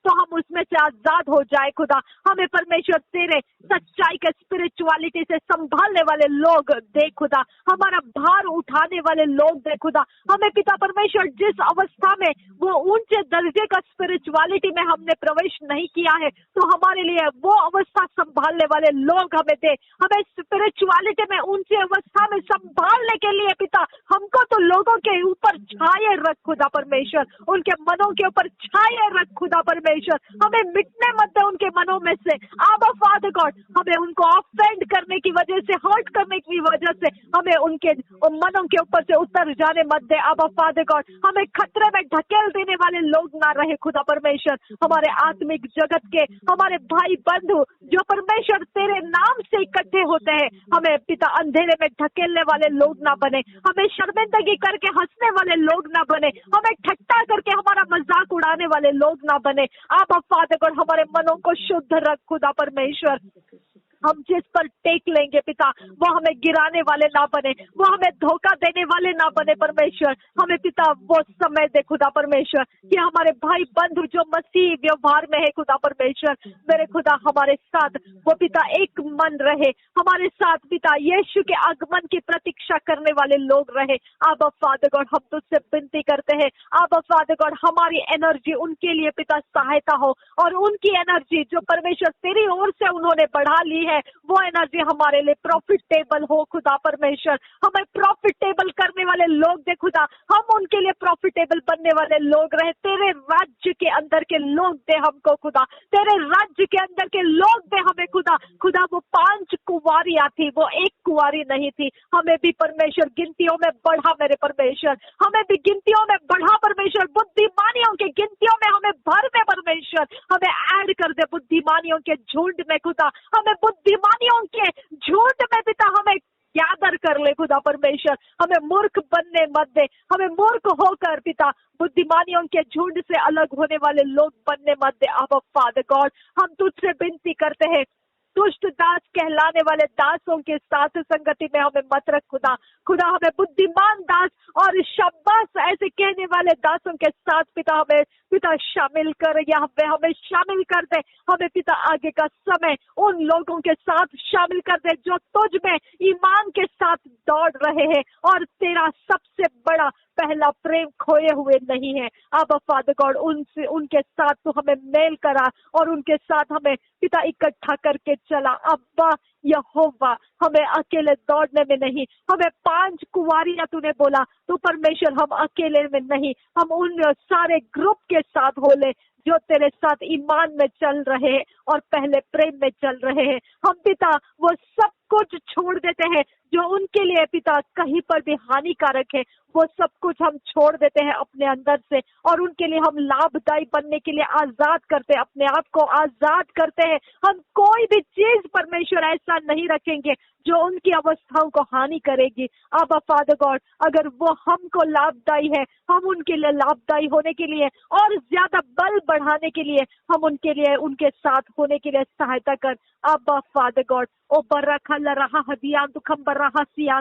तो हम उसमें से आजाद हो जाए खुदा। हमें परमेश्वर तेरे सच्चाई के स्पिरिचुअलिटी से संभालने वाले लोग दे खुदा, हमारा भार उठाने वाले लोग दे खुदा। हमें पिता परमेश्वर जिस अवस्था में वो ऊंचे दर्जे का स्पिरिचुअलिटी में हमने प्रवेश नहीं किया है, तो हमारे लिए वो अवस्था संभालने वाले लोग हमें दे। हमें स्पिरिचुअलिटी में ऊंची अवस्था में संभालने के लिए पिता हमको तो लोगों के ऊपर छाए रख खुदा परमेश्वर, उनके मनों के ऊपर छाए रख खुदा परमेश्वर, हमें मिटने मत दे उनके मनों में से। आबा फादर गॉड, हमें उनको ऑफेंड करने की वजह से, हर्ट करने की वजह से हमें उनके मनों के ऊपर से उतर जाने मत दे। आबा फादर गॉड, हमें खतरे में ढकेल देने वाले लोग ना रहे खुदा परमेश्वर। हमारे आत्मिक जगत के हमारे भाई बंधु जो परमेश्वर तेरे नाम से इकट्ठे होते हैं, हमें पिता अंधेरे में ढकेलने वाले लोग ना बने, हमें शर्मिंदगी करके हंसने वाले लोग ना बने, हमें ठट्टा करके हमारा मजाक उड़ाने वाले लोग ना बने। आप फादर गॉड हमारे मनों को शुद्ध रख खुदा परमेश्वर। हम जिस पर टेक लेंगे पिता वो हमें गिराने वाले ना बने, वो हमें धोखा देने वाले ना बने परमेश्वर। हमें पिता वो समय दे खुदा परमेश्वर कि हमारे भाई बंधु जो मसीह व्यवहार में है खुदा परमेश्वर, मेरे खुदा हमारे साथ वो पिता एक मन रहे, हमारे साथ पिता यीशु के आगमन की प्रतीक्षा करने वाले लोग रहे। आबा फादर गॉड, हम तुझसे विनती करते हैं आबा फादर गॉड, हमारी एनर्जी उनके लिए पिता सहायता हो, और उनकी एनर्जी जो परमेश्वर तेरी ओर से उन्होंने बढ़ा ली है वो एनर्जी मिनिस्ट्री हमारे लिए प्रॉफिटेबल हो खुदा परमेश्वर। हमें प्रॉफिटेबल करने वाले लोग दे खुदा, हम उनके लिए प्रॉफिटेबल बनने वाले लोग रहे। तेरे राज्य के अंदर के लोग दे हमको खुदा, तेरे राज्य के अंदर के लोग दे हमें खुदा। खुदा वो 5 कुंवारियां थी, वो एक कुंवारी नहीं थी। हमें भी परमेश्वर गिनतियों में बढ़ा मेरे परमेश्वर, हमें भी गिनतियों में बढ़ा परमेश्वर। बुद्धिमानियों के गिनतियों में हमें भर दे परमेश्वर, हमें ऐड कर दे बुद्धिमानियों के झुंड में खुदा, हमें बुद्धिमानियों के झुंड में पिता हमें गैदर कर ले खुदा परमेश्वर। हमें मूर्ख बनने मत दे, हमें मूर्ख होकर पिता बुद्धिमानियों के झुंड से अलग होने वाले लोग बनने मत दे। अब फादर गॉड, हम तुझसे विनती करते हैं, दुष्ट दास कहलाने वाले दासों के साथ संगति में हमें मत रख खुदा। खुदा हमें बुद्धिमान दास और शाबाश ऐसे कहने वाले दासों के साथ पिता हमें पिता शामिल कर, या हमें शामिल कर दे। हमें पिता आगे का समय उन लोगों के साथ शामिल कर दे जो तुझ में ईमान के साथ दौड़ रहे हैं और तेरा सबसे बड़ा पहला प्रेम खोए हुए नहीं है। अब फादर गॉड उनसे उनके साथ तो हमें मेल करा और उनके साथ हमें पिता इकट्ठा करके चला। अब्बा यहोवा, हमें अकेले दौड़ने में नहीं, हमें 5 कुंवारियां तूने बोला तो परमेश्वर हम अकेले में नहीं, हम उन सारे ग्रुप के साथ हो ले जो तेरे साथ ईमान में चल रहे हैं और पहले प्रेम में चल रहे हैं। हम पिता वो सब कुछ छोड़ देते हैं जो उनके लिए पिता कहीं पर भी हानिकारक है, वो सब कुछ हम छोड़ देते हैं अपने अंदर से और उनके लिए हम लाभदायी बनने के लिए आजाद करते हैं, अपने आप को आजाद करते हैं। हम कोई भी चीज परमेश्वर ऐसा नहीं रखेंगे जो उनकी अवस्थाओं को हानि करेगी। अब फादर गॉड, अगर वो हमको लाभदायी है, हम उनके लिए लाभदायी होने के लिए और ज्यादा बल बढ़ाने के लिए हम उनके लिए उनके साथ होने के लिए सहायता कर। अब फादर गॉड, ओ बर्रा खल रहा हदियां दुखम बर्रा हसियां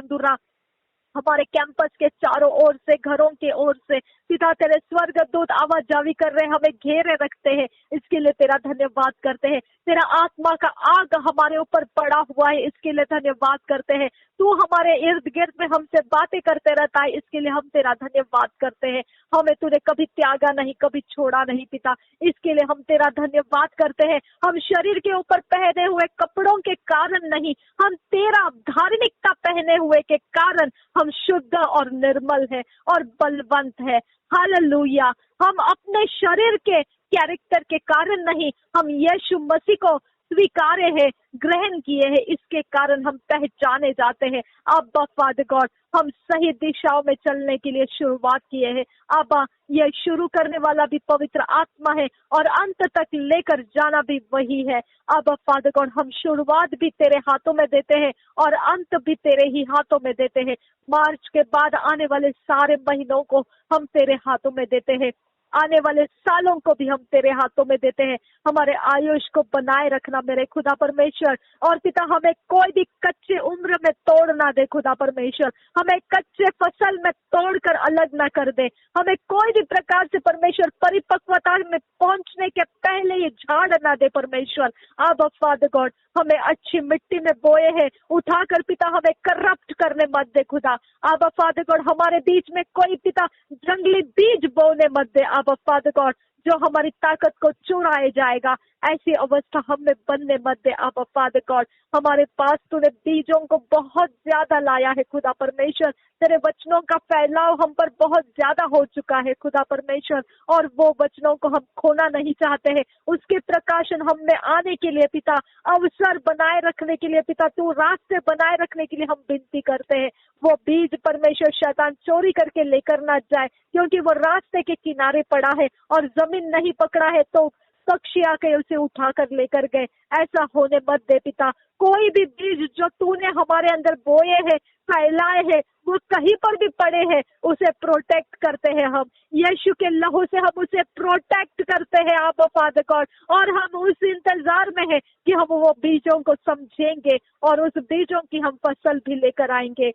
हमारे कैंपस के चारों ओर से, घरों के ओर से पिता तेरे स्वर्गदूत आवाजावी कर रहे हैं, हमें घेरे रखते हैं। इसके लिए तेरा धन्यवाद करते हैं। तेरा आत्मा का आग हमारे ऊपर पड़ा हुआ है, इसके लिए धन्यवाद करते हैं। तू हमारे इर्द गिर्द में हमसे बातें करते रहता है, इसके लिए हम तेरा धन्यवाद करते हैं। हमें तूने कभी त्यागा नहीं, कभी छोड़ा नहीं पिता, इसके लिए हम तेरा धन्यवाद करते हैं। हम शरीर के ऊपर पहने हुए कपड़ों के कारण नहीं, हम तेरा धार्मिकता पहने हुए के कारण हम शुद्ध और निर्मल है और बलवंत है। हालेलुया। हम अपने शरीर के कैरेक्टर के कारण नहीं, हम यीशु मसीह को स्वीकारे हैं, ग्रहण किए हैं, इसके कारण हम पहचाने जाते हैं। अब फादर गॉड, हम सही दिशाओं में चलने के लिए शुरुआत किए हैं। अब यह शुरू करने वाला भी पवित्र आत्मा है और अंत तक लेकर जाना भी वही है। अब फादर गॉड, हम शुरुआत भी तेरे हाथों में देते हैं और अंत भी तेरे ही हाथों में देते हैं। मार्च के बाद आने वाले सारे महीनों को हम तेरे हाथों में देते हैं, आने वाले सालों को भी हम तेरे हाथों में देते हैं। हमारे आयुष को बनाए रखना मेरे खुदा परमेश्वर, और पिता हमें कोई भी कच्चे उम्र में तोड़ ना दे खुदा परमेश्वर, हमें कच्चे फसल में तोड़कर अलग ना कर दे। हमें कोई भी प्रकार से परमेश्वर परिपक्वता में पहुंचने के पहले ये झाड़ ना दे परमेश्वर। अब फादर गॉड, हमें अच्छी मिट्टी में बोए हैं, उठाकर पिता हमें करप्ट करने मत दे खुदा। अब फादर गॉड, हमारे बीच में कोई पिता जंगली बीज बोने मत दे। अब फादर गॉड, जो हमारी ताकत को चुराए जाएगा, ऐसी अवस्था हमें बनने मत दे। अब फादर गॉड, हमारे पास तूने बीजों को बहुत ज्यादा लाया है खुदा परमेश्वर, तेरे वचनों का फैलाव हम पर बहुत ज्यादा हो चुका है खुदा परमेश्वर, और वो वचनों को हम खोना नहीं चाहते हैं। उसके प्रकाशन हम में आने के लिए पिता, अवसर बनाए रखने के लिए पिता, तू रास्ते बनाए रखने के लिए हम विनती करते हैं। वो बीज परमेश्वर शैतान चोरी करके लेकर ना जाए, क्योंकि वो रास्ते के किनारे पड़ा है और जमीन नहीं पकड़ा है तो पक्षी आके उसे उठाकर लेकर गए। ऐसा होने मत दे पिता। कोई भी बीज जो तूने हमारे अंदर बोए हैं, फैलाए हैं, वो कहीं पर भी पड़े हैं, उसे प्रोटेक्ट करते हैं हम। यीशु के लहू से हम उसे प्रोटेक्ट करते हैं आप फादर गॉड, और हम उस इंतजार में हैं कि हम वो बीजों को समझेंगे और उस बीजों की हम फसल भी लेकर आएंगे।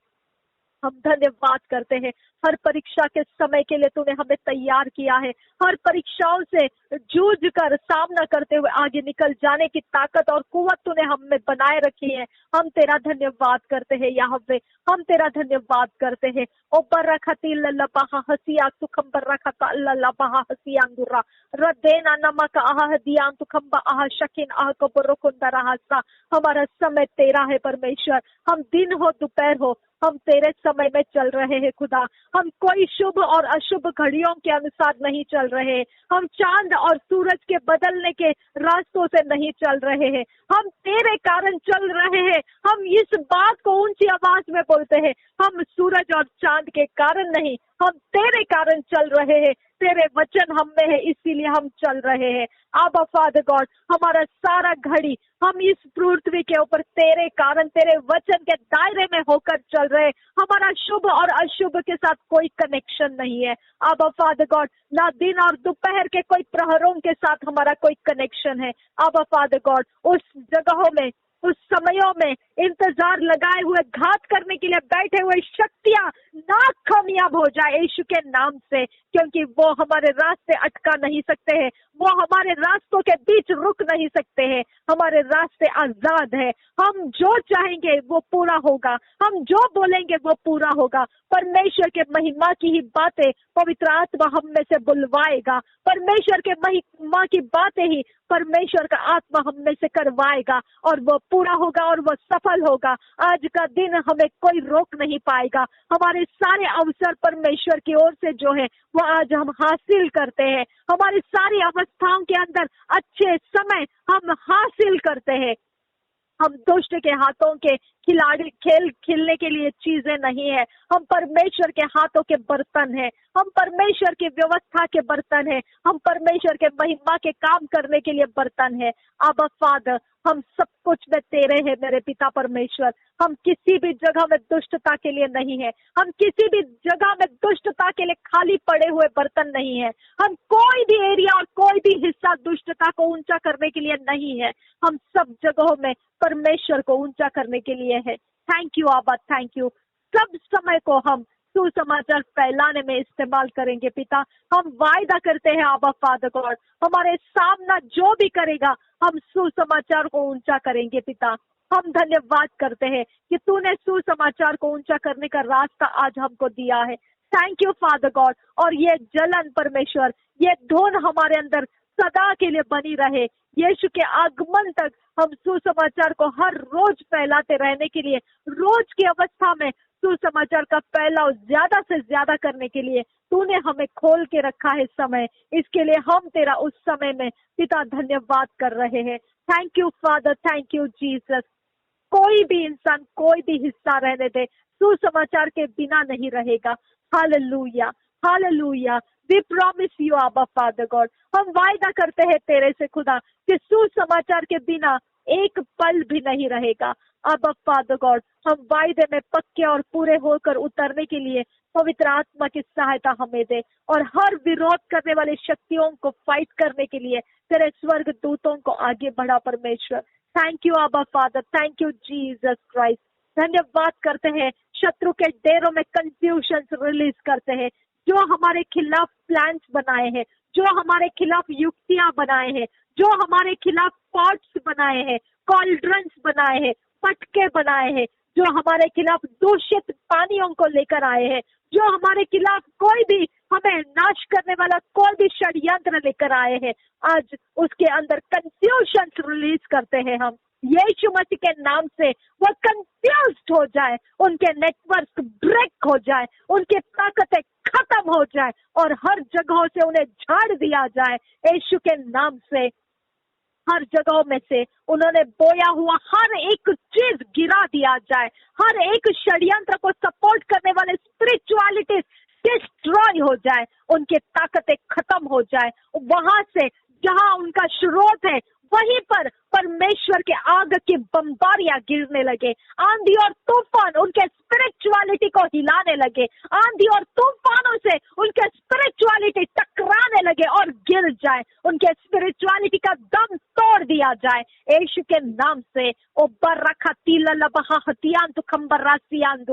हम धन्यवाद करते हैं। हर परीक्षा के समय के लिए तूने हमें तैयार किया है। हर परीक्षाओं से जूझ कर सामना करते हुए आगे निकल जाने की ताकत और कुव्वत तूने हम में बनाए रखी है। हम तेरा धन्यवाद करते हैं यहोवे, हम तेरा धन्यवाद करते हैं। ओ बरखती लल्लबहा हसिया सुखम बरखता लल्लबहा हसियांगुरा रदेना नमक आह दियां तुखम्बा आह शकिन आह कबरकुंदरा हसा। हमारा समय तेरा है परमेश्वर। हम दिन हो दोपहर हो, हम तेरे समय में चल रहे हैं खुदा। हम कोई शुभ और अशुभ घड़ियों के अनुसार नहीं चल रहे। हम चांद और सूरज के बदलने के रास्तों से नहीं चल रहे हैं। हम तेरे कारण चल रहे हैं। हम इस बात को ऊंची आवाज में बोलते हैं, हम सूरज और चांद के कारण नहीं, हम तेरे कारण चल रहे हैं। तेरे वचन हम में है, इसीलिए हम चल रहे हैं। आबा फादर गॉड, हमारा सारा घड़ी हम इस पृथ्वी के ऊपर तेरे कारण, तेरे वचन के दायरे में होकर चल रहे। हमारा शुभ और अशुभ के साथ कोई कनेक्शन नहीं है। आबा फादर गॉड, ना दिन और दोपहर के कोई प्रहरों के साथ हमारा कोई कनेक्शन है। आबा फादर गॉड, उस जगहों में, उस समयों में इंतजार लगाए हुए घात करने के लिए बैठे हुए शक्तियां नाकामयाब हो जाए यीशु के नाम से, क्योंकि वो हमारे रास्ते अटका नहीं सकते हैं। वो हमारे रास्तों के बीच रुक नहीं सकते हैं। हमारे रास्ते आजाद है। हम जो चाहेंगे वो पूरा होगा, हम जो बोलेंगे वो पूरा होगा। परमेश्वर के महिमा की ही बातें पवित्र आत्मा हम में से बुलवाएगा। परमेश्वर के महिमा की बातें ही परमेश्वर का आत्मा हम में से करवाएगा, और वो पूरा होगा और वो सफल होगा। आज का दिन हमें कोई रोक नहीं पाएगा। हमारे सारे अवसर परमेश्वर की ओर से जो है वो आज हम हासिल करते हैं। हमारी सारी अवस्थाओं के अंदर अच्छे समय हम हासिल करते हैं। हम दुष्ट के हाथों के खिलाड़ी, खेल खेलने के लिए चीजें नहीं है। हम परमेश्वर के हाथों के बर्तन हैं। हम परमेश्वर की व्यवस्था के बर्तन हैं। हम परमेश्वर के महिमा के काम करने के लिए बर्तन है। आबा फादर, हम सब कुछ में तेरे हैं मेरे पिता परमेश्वर। हम किसी भी जगह में दुष्टता के लिए नहीं है। हम किसी भी जगह में दुष्टता के लिए खाली पड़े हुए बर्तन नहीं है। हम कोई भी एरिया और कोई भी हिस्सा दुष्टता को ऊंचा करने के लिए नहीं है। हम सब जगहों में परमेश्वर को ऊंचा करने के लिए है। थैंक यू आबा, थैंक यू। सब समय को हम सुसमाचार फैलाने में इस्तेमाल करेंगे पिता। हम वायदा करते हैं आबा फादर गॉड, हमारे सामना जो भी करेगा हम सुसमाचार को ऊंचा करेंगे पिता। हम धन्यवाद करते हैं कि तूने सुसमाचार को ऊंचा करने का रास्ता आज हमको दिया है। Thank you father God. और ये जलन परमेश्वर, ये धुन हमारे अंदर सदा के लिए बनी रहे। यीशु के आगमन तक हम सुसमाचार को हर रोज फैलाते रहने के लिए, रोज की अवस्था में सुसमाचार का फैलाव ज्यादा से ज्यादा करने के लिए तूने हमें खोल के रखा है समय। इसके लिए हम तेरा उस समय में पिता धन्यवाद कर रहे हैं। Thank you father, thank you Jesus. कोई भी इंसान, कोई भी हिस्सा रहने दे, सुसमाचार के बिना नहीं रहेगा। Hallelujah, hallelujah. We promise you आबा फादर गॉड। हम वायदा करते हैं तेरे से खुदा कि सुसमाचार के बिना एक पल भी नहीं रहेगा। आबा फादर गॉड, हम वायदे में पक्के और पूरे होकर उतरने के लिए पवित्र आत्मा की सहायता हमें दे, और हर विरोध करने वाली शक्तियों को फाइट करने के लिए तेरे स्वर्ग दूतों को आगे बढ़ा परमेश्वर। थैंक यू आबा father, thank you Jesus Christ. धन्यवाद करते हैं। शत्रु के डेरों में कंफ्यूजन रिलीज करते हैं। जो हमारे खिलाफ प्लान्स बनाए हैं, जो हमारे खिलाफ युक्तियां बनाए हैं, जो हमारे खिलाफ पॉट्स बनाए हैं, कॉल्ड्रन्स बनाए हैं, पटके बनाए हैं, जो हमारे खिलाफ दूषित पानियों को लेकर आए हैं, जो हमारे खिलाफ कोई भी हमें नाश करने वाला कोई भी षड्यंत्र लेकर आए हैं, आज उसके अंदर कंफ्यूजन रिलीज करते हैं हम। यीशु मसीह के नाम से वो कंफ्यूज्ड हो जाए, उनके नेटवर्क ब्रेक हो जाए, उनकी ताकतें खत्म हो जाए, और हर जगहों से उन्हें झाड़ दिया जाए यीशु के नाम से। हर जगहों में से उन्होंने बोया हुआ हर एक चीज गिरा दिया जाए। हर एक षड्यंत्र को सपोर्ट करने वाले स्पिरिचुअलिटी डिस्ट्रॉय हो जाए, उनकी ताकतें खत्म हो जाए। वहां से जहां उनका स्रोत है वहीं पर परमेश्वर के आग की बम्बारियां गिरने लगे, आंधी और तूफान उनके स्पिरिचुअलिटी को हिलाने लगे, आंधी और तूफानों से उनके स्पिरिचुअलिटी टकराने लगे और गिर जाए, उनके स्पिरिचुअलिटी का दम तोड़ दिया जाए यीशु के नाम से। ओ बरखा तीला लबहा हतियान तो खंबरासियान,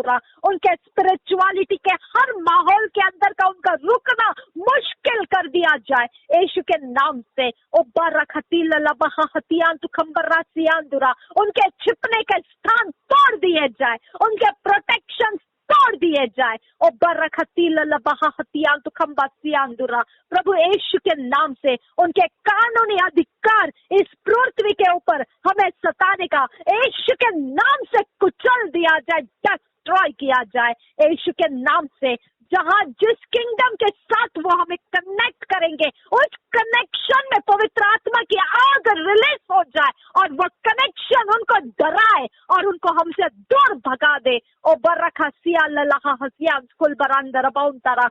उनके स्पिरिचुअलिटी के हर माहौल के अंदर का उनका रुकना मुश्किल कर दिया जाए यीशु के नाम से। ओ बरखा तीला लबहा हतियान तो खंबरासियान, उनके छिपने के स्थान तोड़ दिए जाए, उनके प्रोटेक्शन तोड़ दिए जाए। ओ बरखती ललबहा हतियान तो खंबासियान, प्रभु यीशु के नाम से उनके कानूनी अधिकार इस पृथ्वी के ऊपर हमें सताने का यीशु के नाम से कुचल दिया जाए, डिस्ट्रॉय किया जाए यीशु के नाम से। जहां जिस किंगडम के साथ वो हमें कनेक्ट करेंगे, उस कनेक्शन में पवित्र आत्मा की आग रिलीज हो जाए और वो कनेक्शन उनको डराए और उनको हमसे दूर भगा दे। ओ बरखा सिया ललहा हसिया कुल बरांदर बाउंतारा,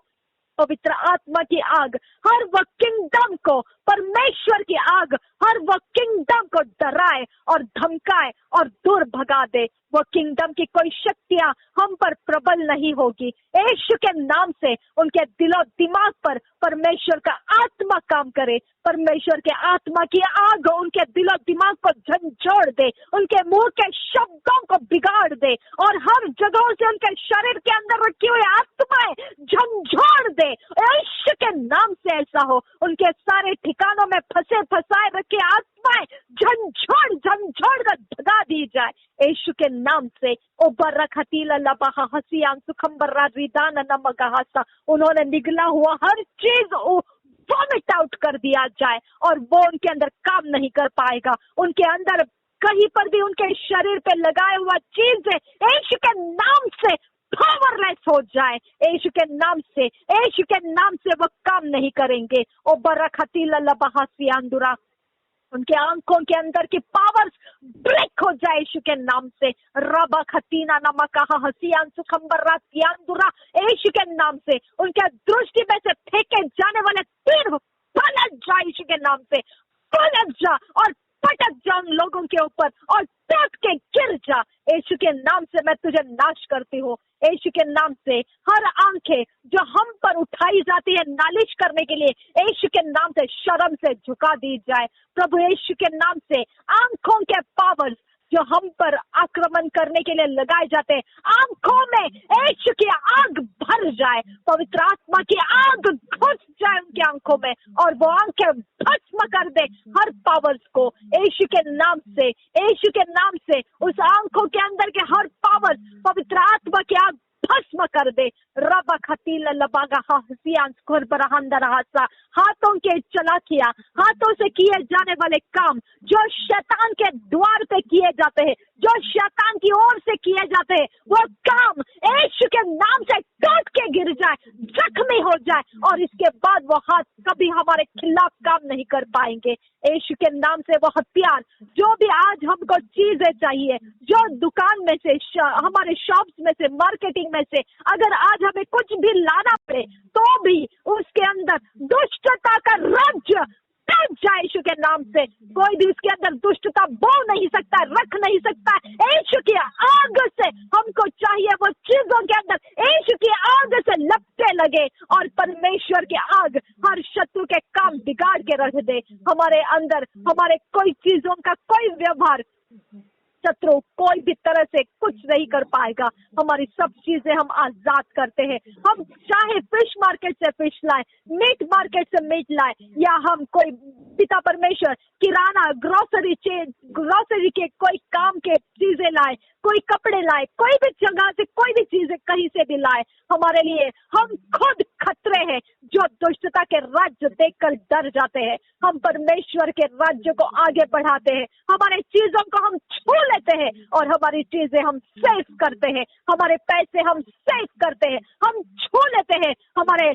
पवित्र आत्मा की आग हर वो किंगडम को, परमेश्वर की आग हर वो किंगडम को डराए और धमकाए और दूर भगा दे। वो किंगडम की कोई शक्तियां हम पर प्रबल नहीं होगी यीशु के नाम से। उनके दिलो दिमाग पर परमेश्वर का आत्मा काम करे, परमेश्वर के आत्मा की आग उनके दिलो दिमाग को झंझोड़ दे, उनके मुंह के शब्दों को बिगाड़ दे और हर जगहों से उनके शरीर के अंदर रखी हुई आत्माएं झंझोड़ दे यीशु के नाम से। ऐसा हो, उनके सारे ठिकानों में फंसे फंसाए रखे आत्माएं झंझोड़ कर भगा दी जाए यीशु के नाम से। ओ बरखतीला लबहा हसियान सुखंबरा रिदान नमगहासा, उन्होंने निगला हुआ हर चीज वॉमिट आउट कर दिया जाए और वो उनके अंदर काम नहीं कर पाएगा। उनके अंदर कहीं पर भी उनके शरीर पे लगाया हुआ चीज यीशु के नाम से पावरलेस हो जाए यीशु के नाम से। यीशु के नाम से वो काम नहीं करेंगे। ओ बरखतीला लबहा सियांदुरा, उनके आंखों के अंदर की पावर्स ब्रेक हो जाए यीशु के नाम से। रबा खतीना नमका हसियान सुखंबरा सियांदुरा, यीशु के नाम से उनके दृष्टि में से फेंके जाने वाले तीर पलट जाए यीशु के नाम से, पलट जा और पटक जा उन लोगों के ऊपर और टूट के गिर जा यीशु के नाम से। मैं तुझे नाश करती हूँ यीशु के नाम से। हर आंखें जो हम पर उठाई जाती है नालिश करने के लिए, यीशु के नाम से शर्म से झुका दी जाए प्रभु यीशु के नाम से। आंखों के पावर्स जो हम पर आक्रमण करने के लिए लगाए जाते हैं, आंखों में यीशु की आग भर जाए, पवित्र आत्मा की आग घुस जाए उनकी आंखों में और वो आंखें भस्म कर दे हर पावर्स को यीशु के नाम से। यीशु के नाम से उस आंखों के अंदर के हर पावर्स पवित्र आत्मा की आग भस्म कर दे। रबा खतील लबागा हसियान स्कोर बरहंदर हासा, हाथों के चलाकियां, हाथों से किए जाने वाले काम जो शैतान के द्वार पे किए जाते हैं, जो शैतान की ओर से किए जाते हैं, वो काम यीशु के नाम से टूट के गिर जाए, जख्मी हो जाए और इसके बाद वो हाथ कभी हमारे खिलाफ काम नहीं कर पाएंगे यीशु के नाम से। वो हथियार जो भी आज हमको चीजें चाहिए, जो दुकान में से, हमारे शॉप्स में से, मार्केटिंग में से अगर आज हमें कुछ भी लाना पड़े तो भी उसके अंदर दुष्टता का राज्य टूट जाए यीशु के नाम से। कोई भी उसके अंदर दुष्टता बो नहीं सकता, रख नहीं सकता। यीशु की आग से हमको चाहिए वो चीजों के अंदर यीशु की आग से लपटे लगे और परमेश्वर की आग हर शत्रु के काम बिगाड़ के रख दे हमारे अंदर। हमारे कोई चीजों का कोई व्यवहार शत्रु कोई भी तरह से कुछ नहीं कर पाएगा। हमारी सब चीजें हम आजाद करते हैं। हम चाहे फिश मार्केट से फिश लाए, मीट मार्केट से मीट लाए, या हम कोई पिता परमेश्वर किराना ग्रोसरी के कोई काम के चीजें लाए, कोई कपड़े लाए, कोई भी जगह से कोई भी चीजें कहीं से भी लाए, हमारे लिए हम खुद खतरे हैं जो दुष्टता के राज्य देखकर डर जाते हैं। हम परमेश्वर के राज्य को आगे बढ़ाते हैं, हमारे चीजों को हम छू लेते हैं और हमारी चीजें हम सेफ करते हैं, हमारे पैसे हम सेफ करते हैं, हम छू लेते हैं हमारे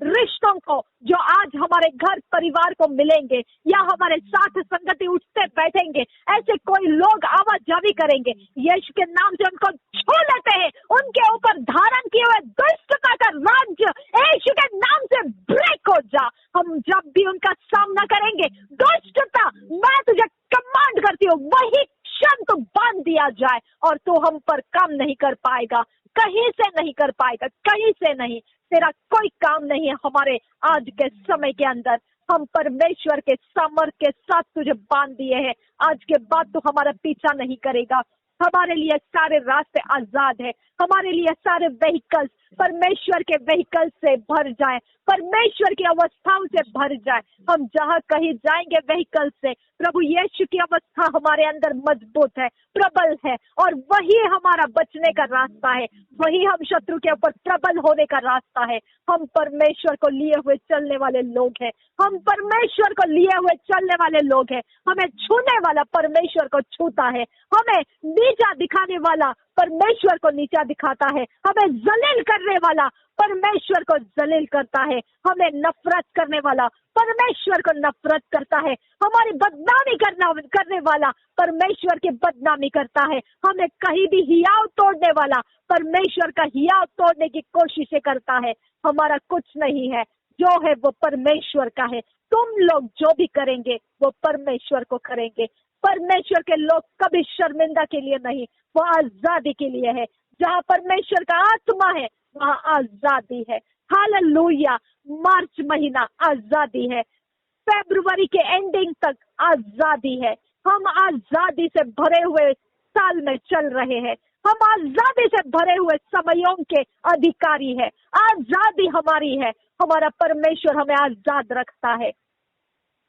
रिश्तों को जो आज हमारे घर परिवार को मिलेंगे या हमारे साथ संगति उठते बैठेंगे, ऐसे कोई लोग आवाजावी करेंगे, यीशु के नाम से उनको छू लेते हैं। उनके ऊपर धारण किए हुए दुष्टता का राज्य यीशु के नाम से ब्रेक हो जा। हम जब भी उनका सामना करेंगे, दुष्टता मैं तुझे कमांड करती हूँ वही क्षण तो बांध दिया जाए और तू हम पर काम नहीं कर पाएगा, कहीं से नहीं कर पाएगा, कहीं से नहीं। तेरा कोई काम नहीं है हमारे आज के समय के अंदर। हम परमेश्वर के सामर्थ्य के साथ तुझे बांध दिए हैं। आज के बाद तू हमारा पीछा नहीं करेगा। हमारे लिए सारे रास्ते आजाद है, हमारे लिए सारे व्हीकल्स परमेश्वर के व्हीकल से भर जाए, परमेश्वर की अवस्थाओं से भर जाए। हम जहाँ कहीं जाएंगे व्हीकल से, प्रभु यीशु की अवस्था हमारे अंदर मजबूत है, प्रबल है, और वही हमारा बचने का रास्ता है, वही हम शत्रु के ऊपर प्रबल होने का रास्ता है। हम परमेश्वर को लिए हुए चलने वाले लोग हैं, हम परमेश्वर को लिए हुए चलने वाले लोग हैं। हमें छूने वाला परमेश्वर को छूता है, हमें नीचा दिखाने वाला परमेश्वर को नीचा दिखाता है, हमें जलील करने वाला परमेश्वर को जलील करता है, हमें नफरत करने वाला परमेश्वर को नफरत करता है, हमारी बदनामी करने वाला परमेश्वर की बदनामी करता है, हमें कहीं भी हियाव तोड़ने वाला परमेश्वर का हियाव तोड़ने की कोशिशें करता है। हमारा कुछ नहीं है, जो है वो परमेश्वर का है। तुम लोग जो भी करेंगे वो परमेश्वर को करेंगे। परमेश्वर के लोग कभी शर्मिंदा के लिए नहीं, वो आजादी के लिए है। जहाँ परमेश्वर का आत्मा है वहाँ आजादी है। हालेलुया। मार्च महीना आजादी है, फरवरी के एंडिंग तक आजादी है। हम आजादी से भरे हुए साल में चल रहे हैं, हम आजादी से भरे हुए समयों के अधिकारी है। आजादी हमारी है, हमारा परमेश्वर हमें आजाद रखता है।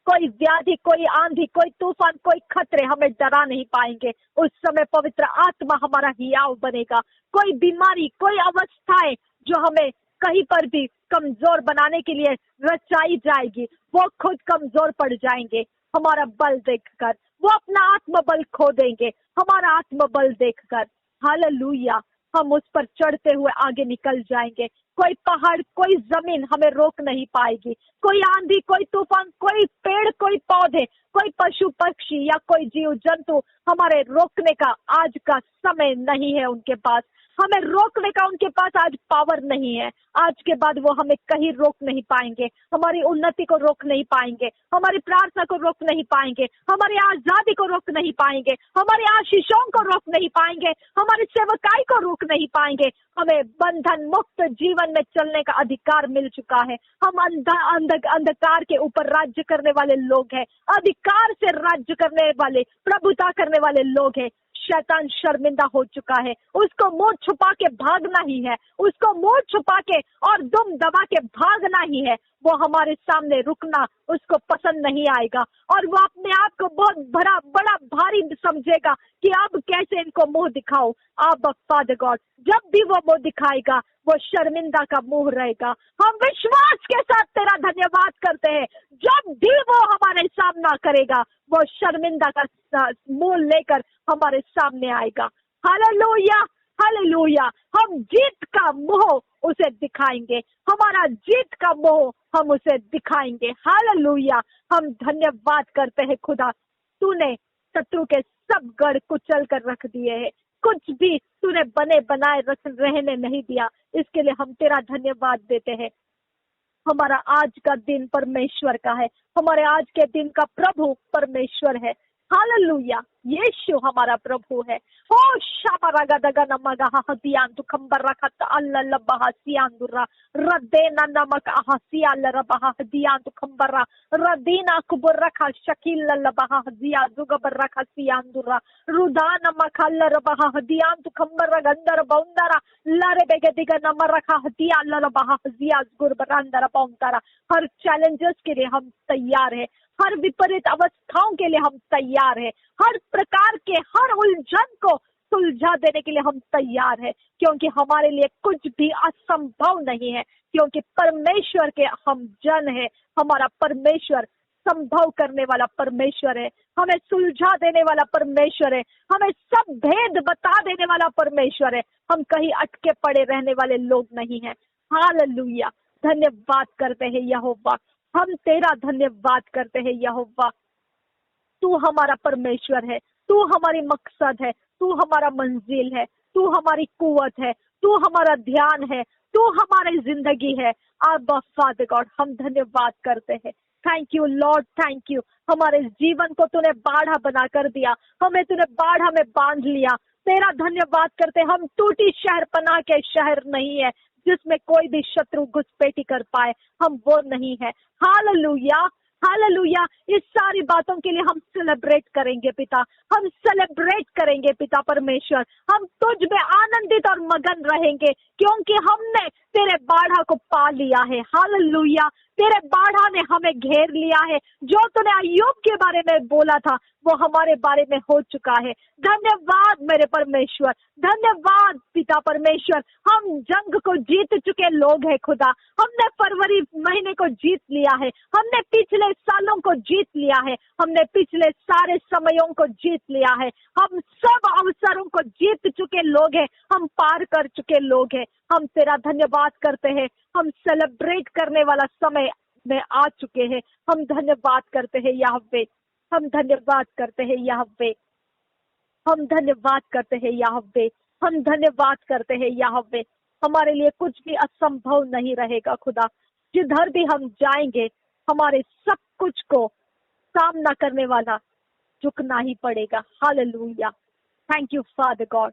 कोई व्याधि, कोई आंधी, कोई तूफान, कोई खतरे हमें डरा नहीं पाएंगे। उस समय पवित्र आत्मा हमारा हियाव बनेगा। कोई बीमारी, कोई अवस्थाएं जो हमें कहीं पर भी कमजोर बनाने के लिए रचाई जाएगी, वो खुद कमजोर पड़ जाएंगे। हमारा बल देखकर वो अपना आत्मबल खो देंगे, हमारा आत्मबल देखकर। हालेलुया। हम उस पर चढ़ते हुए आगे निकल जाएंगे। कोई पहाड़, कोई जमीन हमें रोक नहीं पाएगी। कोई आंधी, कोई तूफान, कोई पेड़, कोई पौधे, कोई पशु पक्षी या कोई जीव जंतु हमारे रोकने का आज का समय नहीं है उनके पास। हमें रोकने का उनके पास आज पावर नहीं है। आज के बाद वो हमें कहीं रोक नहीं पाएंगे, हमारी उन्नति को रोक नहीं पाएंगे, हमारी प्रार्थना को रोक नहीं पाएंगे, हमारी आजादी को रोक नहीं पाएंगे, हमारी आशीषों को रोक नहीं पाएंगे, हमारी सेवकाई को रोक नहीं पाएंगे। हमें बंधन मुक्त जीवन में चलने का अधिकार मिल चुका है। हम अंधकार के ऊपर राज्य करने वाले लोग हैं, अधिकार से राज्य करने वाले, प्रभुता करने वाले लोग हैं। शैतान शर्मिंदा हो चुका है, उसको मुंह छुपा के भागना ही है, उसको मुंह छुपा के और दुम दबा के भागना ही है। वो हमारे सामने रुकना उसको पसंद नहीं आएगा और वो अपने आप को बहुत बड़ा भारी समझेगा कि अब कैसे इनको मुंह दिखाओ। अब फादर गॉड जब भी वो मुंह दिखाएगा वो शर्मिंदा का मुंह रहेगा। हम विश्वास के साथ तेरा धन्यवाद करते हैं, जब भी वो हमारे सामना करेगा वो शर्मिंदा का मुंह लेकर हमारे सामने आएगा। Hallelujah, hallelujah. हम जीत का मुंह उसे दिखाएंगे, हमारा जीत का मुंह हम उसे दिखाएंगे। हालेलुया। हम धन्यवाद करते हैं खुदा, तूने शत्रु के सब गढ़ कुचल कर रख दिए हैं, कुछ भी तूने बने बनाए रहने नहीं दिया। इसके लिए हम तेरा धन्यवाद देते हैं। हमारा आज का दिन परमेश्वर का है, हमारे आज के दिन का प्रभु परमेश्वर है। हालेलुया। यीशु हमारा प्रभु है। ओ शाबरागदगा नमगा हदियांतु खंबरखत अल्लल्लाह सियांदुरा रदेना नमक हसियाल रबह हदियांतु खंबरा रदीना कुबरखा शकील लबह हदिया जुगबरखा सियांदुरा रुदाना मखल रबह हदियांतु खंबरा गंदर बौंदरा लारे बेगदिगा नमरखा हदियाल रबह हदिया गुरबरंदर पौंतरा। हर चैलेंजेस के लिए हम तैयार है, हर विपरीत अवस्थाओं के लिए हम तैयार है, हर प्रकार के हर उलझन को सुलझा देने के लिए हम तैयार है, क्योंकि हमारे लिए कुछ भी असंभव नहीं है, क्योंकि परमेश्वर के हम जन है। हमारा परमेश्वर संभव करने वाला परमेश्वर है, हमें सुलझा देने वाला परमेश्वर है, हमें सब भेद बता देने वाला परमेश्वर है। हम कहीं अटके पड़े रहने वाले लोग नहीं है। हालेलुया। धन्यवाद करते हैं यहोवा, हम तेरा धन्यवाद करते हैं यहोवा। तू हमारा परमेश्वर है, तू हमारी मकसद है, तू हमारा मंजिल है, तू हमारी कुवत है, तू हमारा ध्यान है, तू हमारी जिंदगी है। आबा फादर गॉड हम धन्यवाद करते हैं, thank you Lord, thank you. हमारे जीवन को तूने बाढ़ा बना कर दिया, हमें तूने बाढ़ा में बांध लिया। तेरा धन्यवाद करते। हम टूटी शहर पनाह के शहर नहीं है जिसमें कोई भी शत्रु घुसपैठी कर पाए, हम वो नहीं है। Hallelujah, hallelujah. इस सारी बातों के लिए हम सेलिब्रेट करेंगे पिता, हम सेलिब्रेट करेंगे पिता परमेश्वर। हम तुझ में आनंदित और मगन रहेंगे क्योंकि हमने तेरे बाढ़ा को पा लिया है। हालेलुया, तेरे बाढ़ा ने हमें घेर लिया है। जो तूने अय्यूब के बारे में बोला था वो हमारे बारे में हो चुका है। धन्यवाद मेरे परमेश्वर, धन्यवाद पिता परमेश्वर। हम जंग को जीत चुके लोग हैं खुदा। हमने फरवरी महीने को जीत लिया है, हमने पिछले सालों को जीत लिया है, हमने पिछले सारे समयों को जीत लिया है। हम सब अवसरों को जीत चुके लोग हैं, हम पार कर चुके लोग हैं। हम तेरा धन्यवाद करते हैं। हम सेलिब्रेट करने वाला समय में आ चुके हैं। हम धन्यवाद करते हैं याहवे, हम धन्यवाद करते हैं याहवे, हम धन्यवाद करते हैं याहवे, हम धन्यवाद करते हैं याहवे। हमारे लिए कुछ भी असंभव नहीं रहेगा खुदा। जिधर भी हम जाएंगे हमारे सब कुछ को सामना करने वाला झुकना ही पड़ेगा। Hallelujah, thank you father God.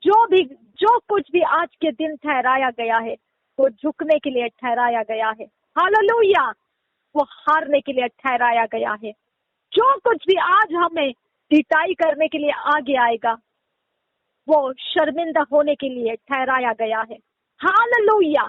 जो कुछ भी आज के दिन ठहराया गया है वो झुकने के लिए ठहराया गया है। हालेलुया, वो हारने के लिए ठहराया गया है। जो कुछ भी आज हमें ढिठाई करने के लिए आगे आएगा वो शर्मिंदा होने के लिए ठहराया गया है। Hallelujah,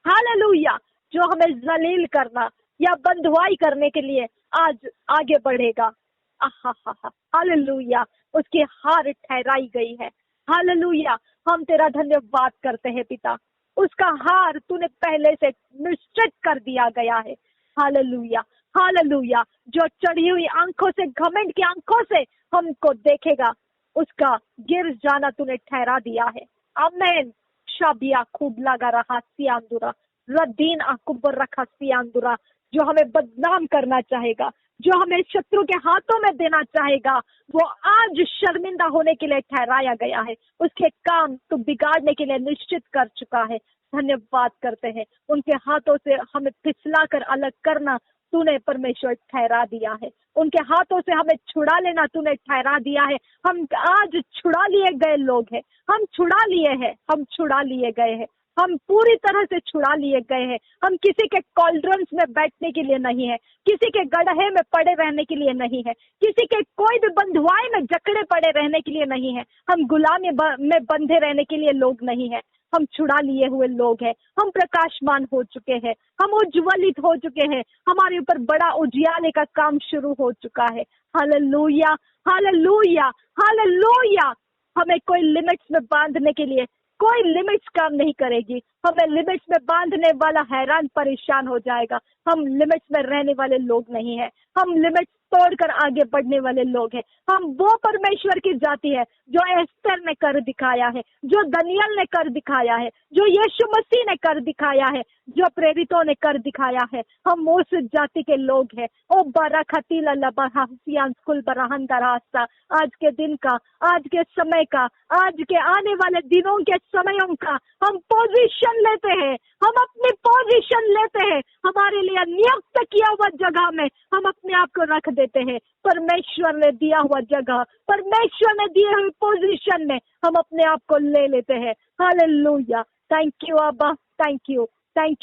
hallelujah. जो हमें जलील करना या बंधुआई करने के लिए आज आगे बढ़ेगा, हालेलुया, उसकी हार ठहराई गई है। हालेलुया, हम तेरा धन्यवाद करते हैं पिता। उसका हार तूने पहले से निश्चित कर दिया गया है। Hallelujah, hallelujah. जो चढ़ी हुई आंखों से, घमंड की आंखों से हमको देखेगा उसका गिर जाना तूने ठहरा दिया है। आमेन। शाबिया खूब लगा रहा सियांदुरा, रद्दीन अकुबर रखा सियांदुरा। जो हमें बदनाम करना चाहेगा, जो हमें शत्रु के हाथों में देना चाहेगा, वो आज शर्मिंदा होने के लिए ठहराया गया है। उसके काम तू बिगाड़ने के लिए निश्चित कर चुका है। धन्यवाद करते हैं। उनके हाथों से हमें फिसला कर अलग करना तूने परमेश्वर ठहरा दिया है। उनके हाथों से हमें छुड़ा लेना तूने ठहरा दिया है। हम आज छुड़ा लिए गए लोग हैं, हम छुड़ा लिए हैं, हम छुड़ा लिए गए हैं, हम पूरी तरह से छुड़ा लिए गए हैं। हम किसी के कॉल्ड्रंस में बैठने के लिए नहीं है, किसी के गड्ढे में पड़े रहने के लिए नहीं है, किसी के कोई भी बंधुआई में जकड़े पड़े रहने के लिए नहीं है। हम गुलामी में बंधे रहने के लिए लोग नहीं है। हम छुड़ा लिए हुए लोग हैं। हम प्रकाशमान हो चुके हैं, हम उज्ज्वलित हो चुके हैं। हमारे ऊपर बड़ा उजियाले का काम शुरू हो चुका है। Hallelujah, hallelujah, hallelujah. हमें कोई लिमिट्स में बांधने के लिए कोई लिमिट्स काम नहीं करेगी। हमें लिमिट्स में बांधने वाला हैरान परेशान हो जाएगा। हम लिमिट्स में रहने वाले लोग नहीं है, हम लिमिट्स तोड़कर आगे बढ़ने वाले लोग हैं। हम वो परमेश्वर की जाति है जो एस्तर ने कर दिखाया है, जो दनियल ने कर दिखाया है, जो यीशु मसीह ने कर दिखाया है, जो प्रेरितों ने कर दिखाया है। हम उस जाति के लोग हैं। ओ बरखतील लबहसियान बरहन दरास्ता। आज के दिन का, आज के समय का, आज के आने वाले दिनों के समयों का हम पोजीशन लेते हैं, हम अपनी पोजीशन लेते हैं। हमारे लिए नियुक्त किया हुआ जगह में हम अपने आप को रख देते हैं। परमेश्वर ने दिया हुआ जगह, परमेश्वर ने दिए हुए पोजीशन में हम अपने आप को ले लेते हैं। हालेलुया, थैंक यू अब्बा, थैंक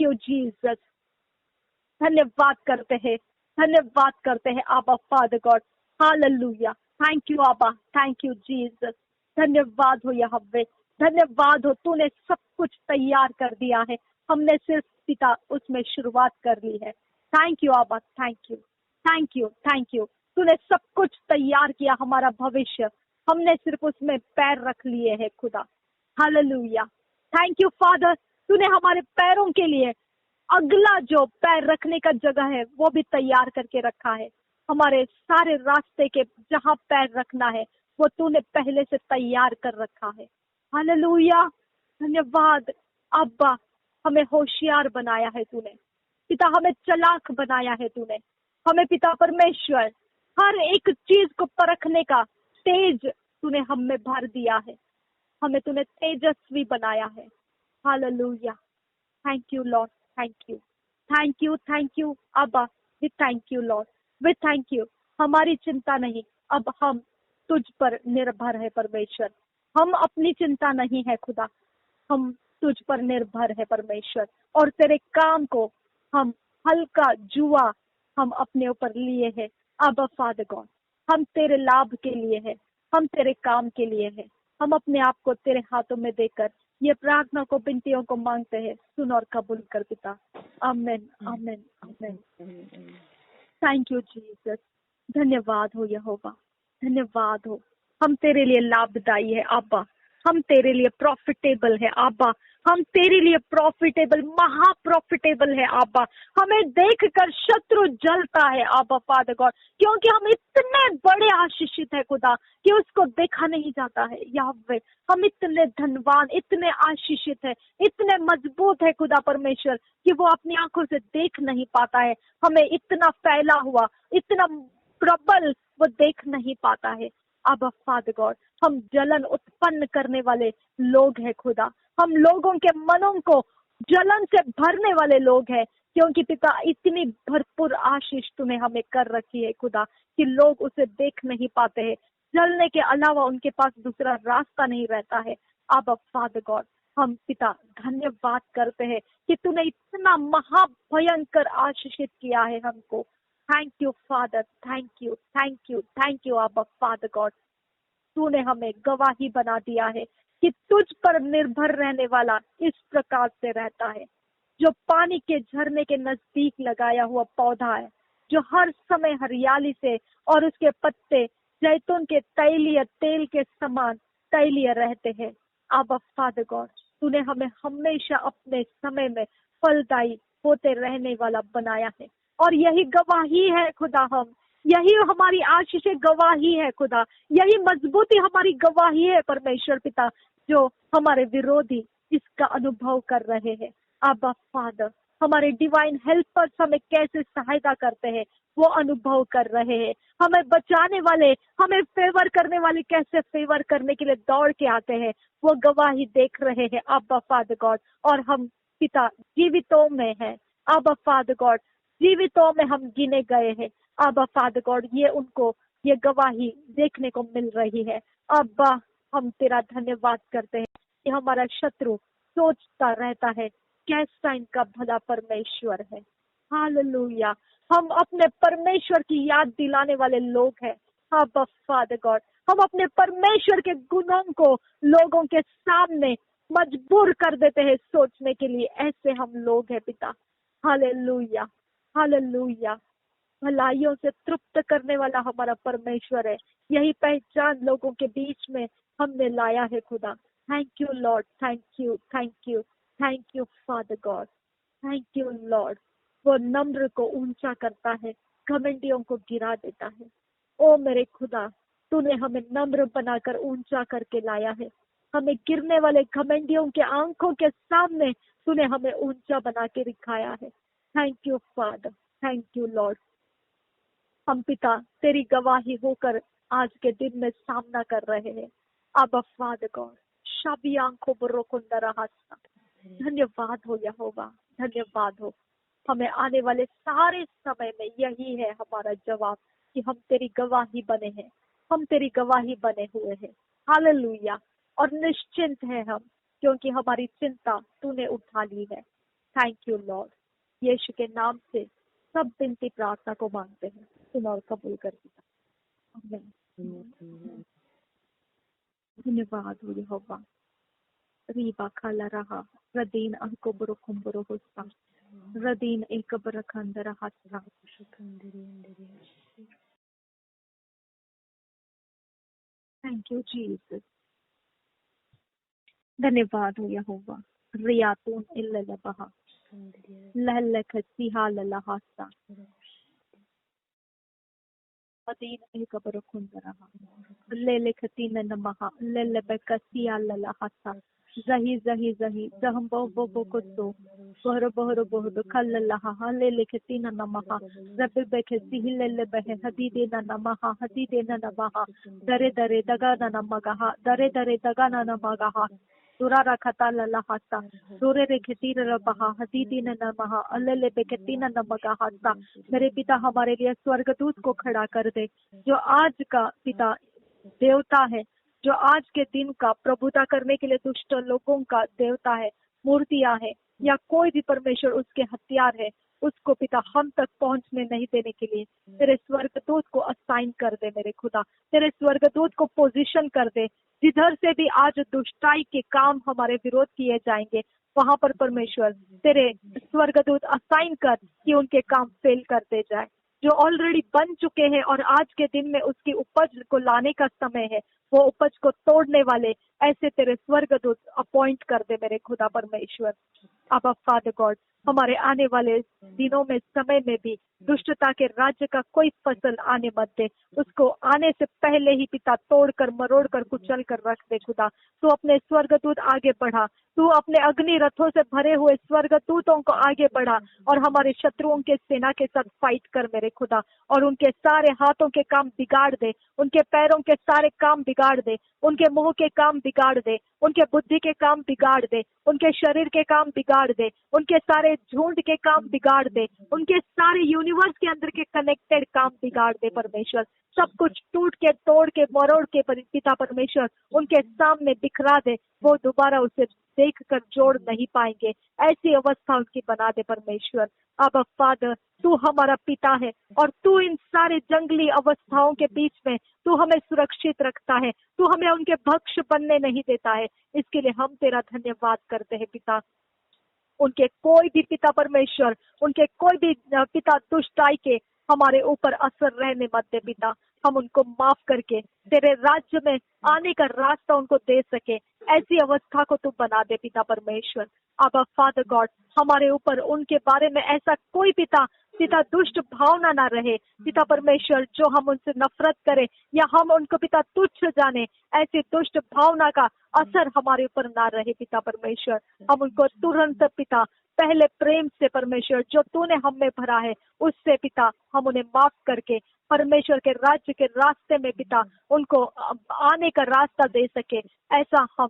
यू जीसस। धन्यवाद करते हैं, धन्यवाद करते हैं अब्बा father God. Hallelujah, thank you अब्बा, थैंक यू जीसस। धन्यवाद हो यहोवा, धन्यवाद हो। तूने सब कुछ तैयार कर दिया है, हमने सिर्फ पिता उसमें शुरुआत कर ली है। थैंक यू अब्बा, thank you, thank you, thank you. तूने सब कुछ तैयार किया, हमारा भविष्य, हमने सिर्फ उसमें पैर रख लिए हैं खुदा। Hallelujah, thank you father. तूने हमारे पैरों के लिए अगला जो पैर रखने का जगह है वो भी तैयार करके रखा है। हमारे सारे रास्ते के जहाँ पैर रखना है वो तूने पहले से तैयार कर रखा है। हालेलुया, धन्यवाद अब्बा। हमें होशियार बनाया है तूने पिता, हमें चालाक बनाया है तूने, हमें पिता परमेश्वर हर एक चीज को परखने का तेज तूने हम में भर दिया है। हमें तूने तेजस्वी बनाया है। Hallelujah, thank you Lord, thank you, thank you, thank you अब्बा। We thank you Lord, we thank you. हमारी चिंता नहीं, अब हम तुझ पर निर्भर है परमेश्वर। हम अपनी चिंता नहीं है खुदा, हम तुझ पर निर्भर है परमेश्वर। और तेरे काम को हम हल्का जुआ हम अपने ऊपर लिए हैं। अब फादर गॉड, हम तेरे लाभ के लिए है, हम तेरे काम के लिए है। हम अपने आप को तेरे हाथों में देकर ये प्रार्थना को, विनतियों को मांगते हैं। सुन और कबूल कर पिता। आमीन, आमीन, आमीन। Thank you Jesus. धन्यवाद हो यहोवा, धन्यवाद हो। हम तेरे लिए लाभदायी है आबा, हम तेरे लिए प्रॉफिटेबल है आबा, हम तेरे लिए प्रॉफिटेबल, महा प्रॉफिटेबल है आबा। हमें देखकर शत्रु जलता है आबा फादर गॉड, क्योंकि हम इतने बड़े आशीषित है खुदा कि उसको देखा नहीं जाता है याहवे। हम इतने धनवान, इतने आशीषित है, इतने मजबूत है खुदा परमेश्वर कि वो अपनी आंखों से देख नहीं पाता है। हमें इतना फैला हुआ, इतना प्रबल वो देख नहीं पाता है। अब फादर गॉड, हम जलन उत्पन्न करने वाले लोग हैं खुदा, हम लोगों के मनों को जलन से भरने वाले लोग हैं, क्योंकि पिता इतनी भरपूर आशीष तूने हमें कर रखी है खुदा कि लोग उसे देख नहीं पाते हैं। जलने के अलावा उनके पास दूसरा रास्ता नहीं रहता है। अब फादर गॉड, हम पिता धन्यवाद करते हैं कि तूने इतना महाभयंकर आशीषित किया है हमको। Thank you father, thank you, thank you, thank you अब फादर गॉड। तूने हमें गवाही बना दिया है कि तुझ पर निर्भर रहने वाला इस प्रकार से रहता है, जो पानी के झरने के नजदीक लगाया हुआ पौधा है, जो हर समय हरियाली से और उसके पत्ते जैतून के तैलीय तेल के समान तैलीय रहते हैं। अब फादर गॉड, तूने हमें हमेशा अपने समय में फलदायी होते रहने वाला बनाया है, और यही गवाही है खुदा। हम यही हमारी आशीष गवाही है खुदा, यही मजबूती हमारी गवाही है परमेश्वर पिता, जो हमारे विरोधी इसका अनुभव कर रहे हैं। अब फादर, हमारे डिवाइन हेल्पर्स हमें कैसे सहायता करते हैं वो अनुभव कर रहे हैं। हमें बचाने वाले, हमें फेवर करने वाले कैसे फेवर करने के लिए दौड़ के आते हैं, वो गवाही देख रहे हैं अब फादर गॉड। और हम पिता जीवितों में हैं अब फादर गॉड, जीवितों में हम गिने गए हैं अब फादर गॉड। ये उनको ये गवाही देखने को मिल रही है। अब हम तेरा धन्यवाद करते हैं कि हमारा शत्रु सोचता रहता है कैसा इनका भला परमेश्वर है। हालेलुया, हम अपने परमेश्वर की याद दिलाने वाले लोग हैं अब फादर गॉड। हम अपने परमेश्वर के गुणों को लोगों के सामने मजबूर कर देते हैं सोचने के लिए, ऐसे हम लोग हैं पिता। Hallelujah, hallelujah. भलाइयों से तृप्त करने वाला हमारा परमेश्वर है, यही पहचान लोगों के बीच में हमने लाया है खुदा। Thank you Lord, thank you, thank you, thank you father God, thank you Lord. वो नम्र को ऊंचा करता है, घमंडियों को गिरा देता है। ओ मेरे खुदा, तूने हमें नम्र बनाकर ऊंचा करके लाया है। हमें गिरने वाले घमंडियों के आंखों के सामने तूने हमें ऊंचा बना के दिखाया है। Thank you father, thank you Lord. हम पिता तेरी गवाही होकर आज के दिन में सामना कर रहे हैं अब फादर गॉड। शाबी आंखों बरोकुंदरा हासा, धन्यवाद हो यहोवा, धन्यवाद हो। हमें आने वाले सारे समय में यही है हमारा जवाब कि हम तेरी गवाही बने हैं, हम तेरी गवाही बने हुए हैं। हालेलुया। और निश्चिंत है हम, क्योंकि हमारी चिंता तूने उठा ली है। Thank you Lord. यीशु के नाम से सब विनती प्रार्थना को मांगते हैं, सुन और कबूल कर दिया। आमीन। धन्यवाद हो यहोवा। रीबा खाला रहा रदीन अंको बुरो कुंबुरो होस्ता रदीन एक बरखंदर हात्रा। Thank you Jesus. धन्यवाद हो यहोवा। रियातून इल्ल बहा लहलख सिहा लहासा रदीन एक बरखंदर रहा ले लेखतीन नमहा ले लेबकसिया लहासा जही जही जही जहम बो बो कुतो बहर बहर बहर खल लहा ले लेखतीन नमहा रब बेख सिह ले बह हदीदे नमहा हदीदे नमहा दरे दरे दगा नमगा दरे दरे दगा नमगा दुरारा खता ललाहाता दुरे रे खतीर रबहा हदीदी न नमहा अल्ले बेकती न नमगा हाता। मेरे पिता हमारे लिए स्वर्गदूत को खड़ा कर दे, जो आज का पिता देवता है, जो आज के दिन का प्रभुता करने के लिए दुष्ट लोगों का देवता है, मूर्तियां है या कोई भी परमेश्वर उसके हथियार है, उसको पिता हम तक पहुंचने नहीं देने के लिए तेरे स्वर्गदूत को असाइन कर दे मेरे खुदा। तेरे स्वर्गदूत को पोजीशन कर दे, जिधर से भी आज दुष्टाई के काम हमारे विरोध किए जाएंगे वहां पर परमेश्वर तेरे स्वर्गदूत असाइन कर कि उनके काम फेल करते जाए। जो ऑलरेडी बन चुके हैं और आज के दिन में उसकी उपज को लाने का समय है, वो उपज को तोड़ने वाले ऐसे तेरे स्वर्गदूत अपॉइंट कर दे मेरे खुदा परमेश्वर। अब फादर गॉड, हमारे आने वाले दिनों में समय में भी दुष्टता के राज्य का कोई फसल आने मत दे, उसको आने से पहले ही पिता तोड़ कर मरोड़ कर कुचल कर रख दे खुदा। तू अपने स्वर्गदूत आगे बढ़ा, तू अपने अग्नि रथों से भरे हुए स्वर्गदूतों को आगे बढ़ा और हमारे शत्रुओं के सेना के साथ फाइट कर मेरे खुदा, और उनके सारे हाथों के काम बिगाड़ दे, उनके पैरों के सारे काम बिगाड़ दे, उनके मुंह के काम बिगाड़ दे, उनके बुद्धि के काम बिगाड़ दे, उनके शरीर के काम बिगाड़ दे, उनके सारे झुंड के काम बिगाड़ दे, उनके सारे यूनिवर्स के अंदर के कनेक्टेड काम बिगाड़ दे परमेश्वर। सब कुछ टूट के तोड़ के मरोड़ के पिता परमेश्वर उनके सामने बिखरा दे, वो दोबारा उसे देख कर जोड़ नहीं पाएंगे, ऐसी अवस्था उनकी बना दे परमेश्वर। अब फादर, तू हमारा पिता है और तू इन सारे जंगली अवस्थाओं के बीच में तू हमें सुरक्षित रखता है, तू हमें उनके भक्ष बनने नहीं देता है। इसके लिए हम तेरा धन्यवाद करते हैं पिता। उनके कोई भी पिता परमेश्वर, उनके कोई भी पिता दुष्टाई के हमारे ऊपर असर रहने मत दे पिता। हम उनको माफ करके तेरे राज्य में आने का रास्ता उनको दे सके, ऐसी अवस्था को तू बना दे पिता परमेश्वर। अब फादर गॉड, हमारे ऊपर उनके बारे में ऐसा कोई पिता दुष्ट भावना ना रहे पिता परमेश्वर, जो हम उनसे नफरत करें या हम उनको पिता तुच्छ जाने, ऐसी दुष्ट भावना का असर हमारे ऊपर ना रहे पिता परमेश्वर। हम उनको तुरंत पिता पहले प्रेम से परमेश्वर जो तूने हम में भरा है उससे पिता हम उन्हें माफ करके परमेश्वर के राज्य के रास्ते में पिता उनको आने का रास्ता दे सके, ऐसा हम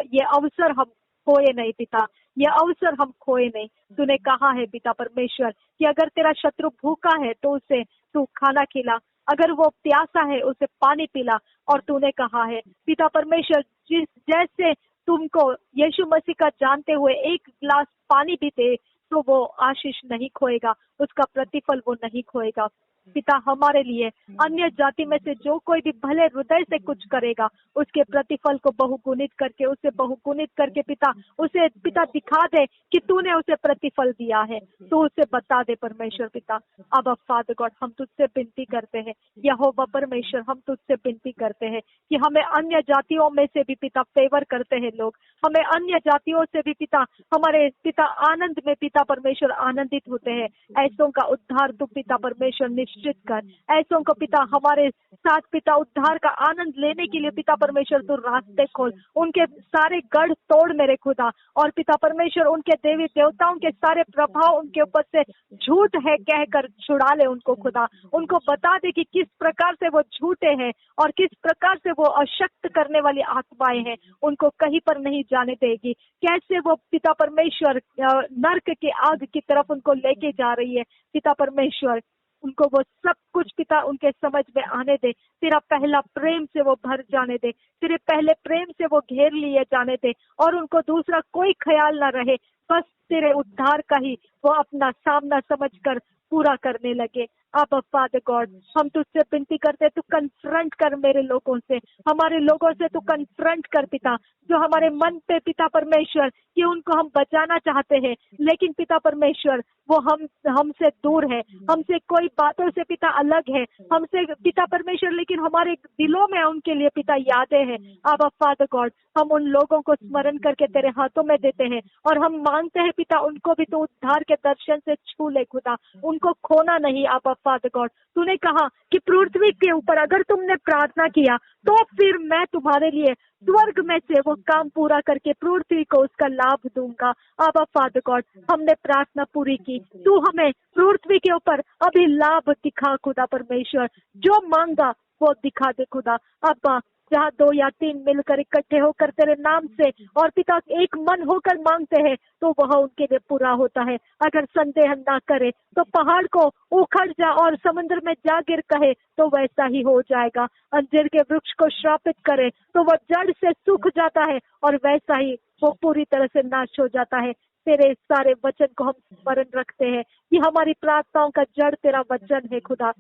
ये अवसर हम खोए नहीं पिता, ये अवसर हम खोए नहीं। तूने कहा है पिता परमेश्वर कि अगर तेरा शत्रु भूखा है तो उसे तू खाना खिला, अगर वो प्यासा है उसे पानी पिला, और तूने कहा है पिता परमेश्वर जैसे तुमको यीशु मसीह का जानते हुए एक गिलास पानी भी दे तो वो आशीष नहीं खोएगा, उसका प्रतिफल वो नहीं खोएगा। पिता हमारे लिए अन्य जाति में से जो कोई भी भले हृदय से कुछ करेगा उसके प्रतिफल को बहुगुणित करके उसे बहुगुणित करके पिता उसे पिता दिखा दे कि तूने उसे प्रतिफल दिया है, तो उसे बता दे परमेश्वर पिता। अब फादर गॉड, हम तुझसे विनती करते हैं, यहोवा परमेश्वर हम तुझसे विनती करते हैं कि हमें अन्य जातियों में से भी पिता फेवर करते हैं लोग, हमें अन्य जातियों से भी पिता हमारे पिता आनंद में पिता परमेश्वर आनंदित होते हैं, ऐसों का उद्धार तू पिता परमेश्वर निश्चित कर, ऐसों को पिता हमारे साथ पिता उद्धार का आनंद लेने के लिए पिता परमेश्वर तू रास्ते खोल, उनके सारे गढ़ तोड़ मेरे खुदा, और पिता परमेश्वर उनके देवी देवताओं के सारे प्रभाव उनके ऊपर से झूठ है कहकर छुड़ा ले उनको खुदा, उनको बता दे कि किस प्रकार से वो झूठे हैं और किस प्रकार से वो अशक्त करने वाली आत्माएं हैं, उनको कहीं पर नहीं जाने देगी, कैसे वो पिता परमेश्वर नर्क की आग की तरफ उनको लेके जा रही है पिता परमेश्वर। उनको वो सब कुछ पिता उनके समझ में आने दे, तेरा पहला प्रेम से वो भर जाने दे, तेरे पहले प्रेम से वो घेर लिए जाने दे, और उनको दूसरा कोई ख्याल ना रहे, बस तेरे उद्धार का ही वो अपना सामना समझकर पूरा करने लगे। अब फादर गॉड, हम तुझसे विनती करते, तू कन्फ्रंट कर मेरे लोगों से, हमारे लोगों से तू कन्फ्रंट कर पिता, जो हमारे मन पे पिता परमेश्वर कि उनको हम बचाना चाहते हैं, लेकिन पिता परमेश्वर वो हमसे दूर है, हमसे कोई बातों से पिता अलग है, हमसे पिता परमेश्वर, लेकिन हमारे दिलों में उनके लिए पिता यादें हैं। अब फादर गॉड, हम उन लोगों को स्मरण करके तेरे हाथों में देते हैं, और हम मांगते हैं पिता उनको भी तो उद्धार के दर्शन से छू ले खुदा, उनको खोना नहीं। आप फादर गॉड, तूने कहा कि पृथ्वी के ऊपर अगर तुमने प्रार्थना किया तो फिर मैं तुम्हारे लिए स्वर्ग में से वो काम पूरा करके पृथ्वी को उसका लाभ दूंगा। अब फादर गॉड, हमने प्रार्थना पूरी की, तू हमें पृथ्वी के ऊपर अभी लाभ दिखा खुदा परमेश्वर, जो मांगा वो दिखा दे खुदा। अब जहाँ 2 या 3 मिलकर इकट्ठे होकर तेरे नाम से और पिता एक मन होकर मांगते हैं तो वह उनके लिए पूरा होता है। अगर संदेह ना करे तो पहाड़ को उखड़ जा और समुद्र में जा गिर कहे तो वैसा ही हो जाएगा। अंजीर के वृक्ष को श्रापित करे तो वह जड़ से सूख जाता है और वैसा ही वो पूरी तरह से नाश हो जाता है। तेरे सारे वचन को हम स्मरण रखते हैं कि हमारी प्रार्थनाओं का जड़ तेरा वचन है खुदा,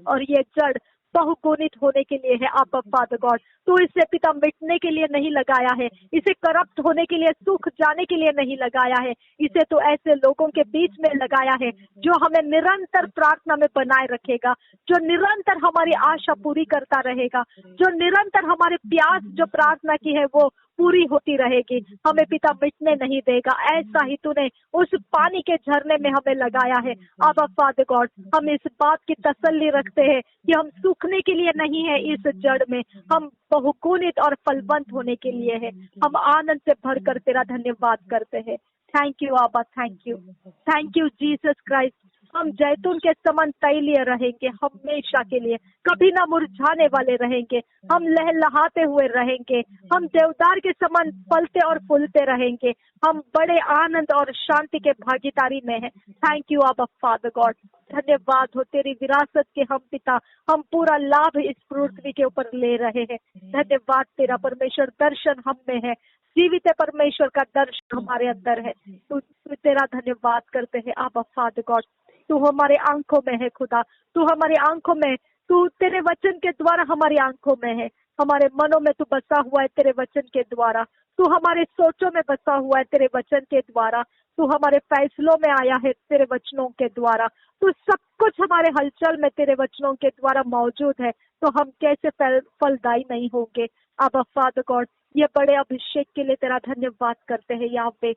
और ये जड़ बहुगुणित होने के लिए है। आप फादर गॉड, तू इसे पिता मिटने के लिए नहीं लगाया है, इसे करप्ट होने के लिए, सूख जाने के लिए नहीं लगाया है। इसे तो ऐसे लोगों के बीच में लगाया है जो हमें निरंतर प्रार्थना में बनाए रखेगा, जो निरंतर हमारी आशा पूरी करता रहेगा, जो निरंतर हमारे प्यास जो प्रार्थना की है वो पूरी होती रहेगी, हमें पिता मिटने नहीं देगा। ऐसा ही तूने उस पानी के झरने में हमें लगाया है। अब फादर गॉड, हम इस बात की तसल्ली रखते हैं कि हम सूखने के लिए नहीं है इस जड़ में, हम बहुगुणित और फलवंत होने के लिए है। हम आनंद से भरकर तेरा धन्यवाद करते हैं। थैंक यू आबा, थैंक यू जीसस क्राइस्ट। हम जैतून के समान तैलीय रहेंगे हमेशा के लिए, कभी ना मुरझाने वाले रहेंगे, हम लहलहाते हुए रहेंगे, हम देवदार के समान फलते और फूलते रहेंगे, हम बड़े आनंद और शांति के भागीदारी में हैं। थैंक यू आबा फादर गॉड, धन्यवाद हो तेरी विरासत के हम पिता, हम पूरा लाभ इस पृथ्वी के ऊपर ले रहे हैं। धन्यवाद तेरा परमेश्वर, दर्शन हम में है, जीवित परमेश्वर का दर्शन हमारे अंदर है। तू तेरा धन्यवाद करते हैं आबा फादर गॉड। तू हमारे आंखों में है खुदा, तू हमारी आंखों में, तू तेरे वचन के द्वारा हमारी आंखों में है, हमारे मनों में तू बसा हुआ है तेरे वचन के द्वारा, तू हमारे सोचों में बसा हुआ है तेरे वचन के द्वारा, तू हमारे फैसलों में आया है तेरे वचनों के द्वारा, तू सब कुछ हमारे हलचल में तेरे वचनों के द्वारा मौजूद है। तो हम कैसे फलदायी नहीं होंगे। अब फादर गॉड, ये बड़े अभिषेक के लिए तेरा धन्यवाद करते हैं यहोवा।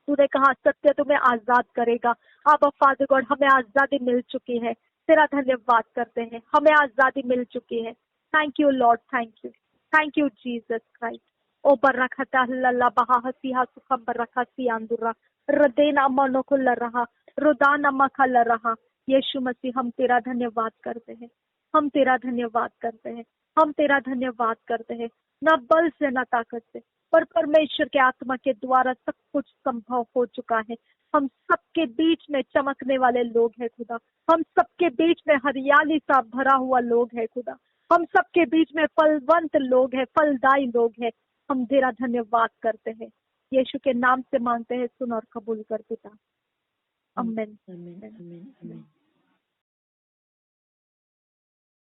तूने कहा सत्य तुम्हें आजाद करेगा। अब फादर गॉड, हमें आजादी मिल चुकी है, तेरा धन्यवाद करते हैं, हमें आजादी मिल चुकी है। Thank you Lord, thank you Jesus Christ. ओ बरखता लल्ला बहा हसीहा सुखम बरखसी आंदुरा रदेना मनो को ल रहा रुदाना मखा ल रहा। यीशु मसीह, हम तेरा धन्यवाद करते हैं, हम तेरा धन्यवाद करते हैं, हम तेरा धन्यवाद करते हैं। न बल से न ताकत से, पर परमेश्वर के आत्मा के द्वारा सब कुछ संभव हो चुका है। हम सबके बीच में चमकने वाले लोग हैं खुदा, हम सबके बीच में हरियाली सा भरा हुआ लोग हैं खुदा, हम सबके बीच में फलवंत लोग हैं, फलदायी लोग हैं। हम तेरा धन्यवाद करते हैं, यीशु के नाम से मांगते हैं, सुन और कबूल कर पिता। आमीन।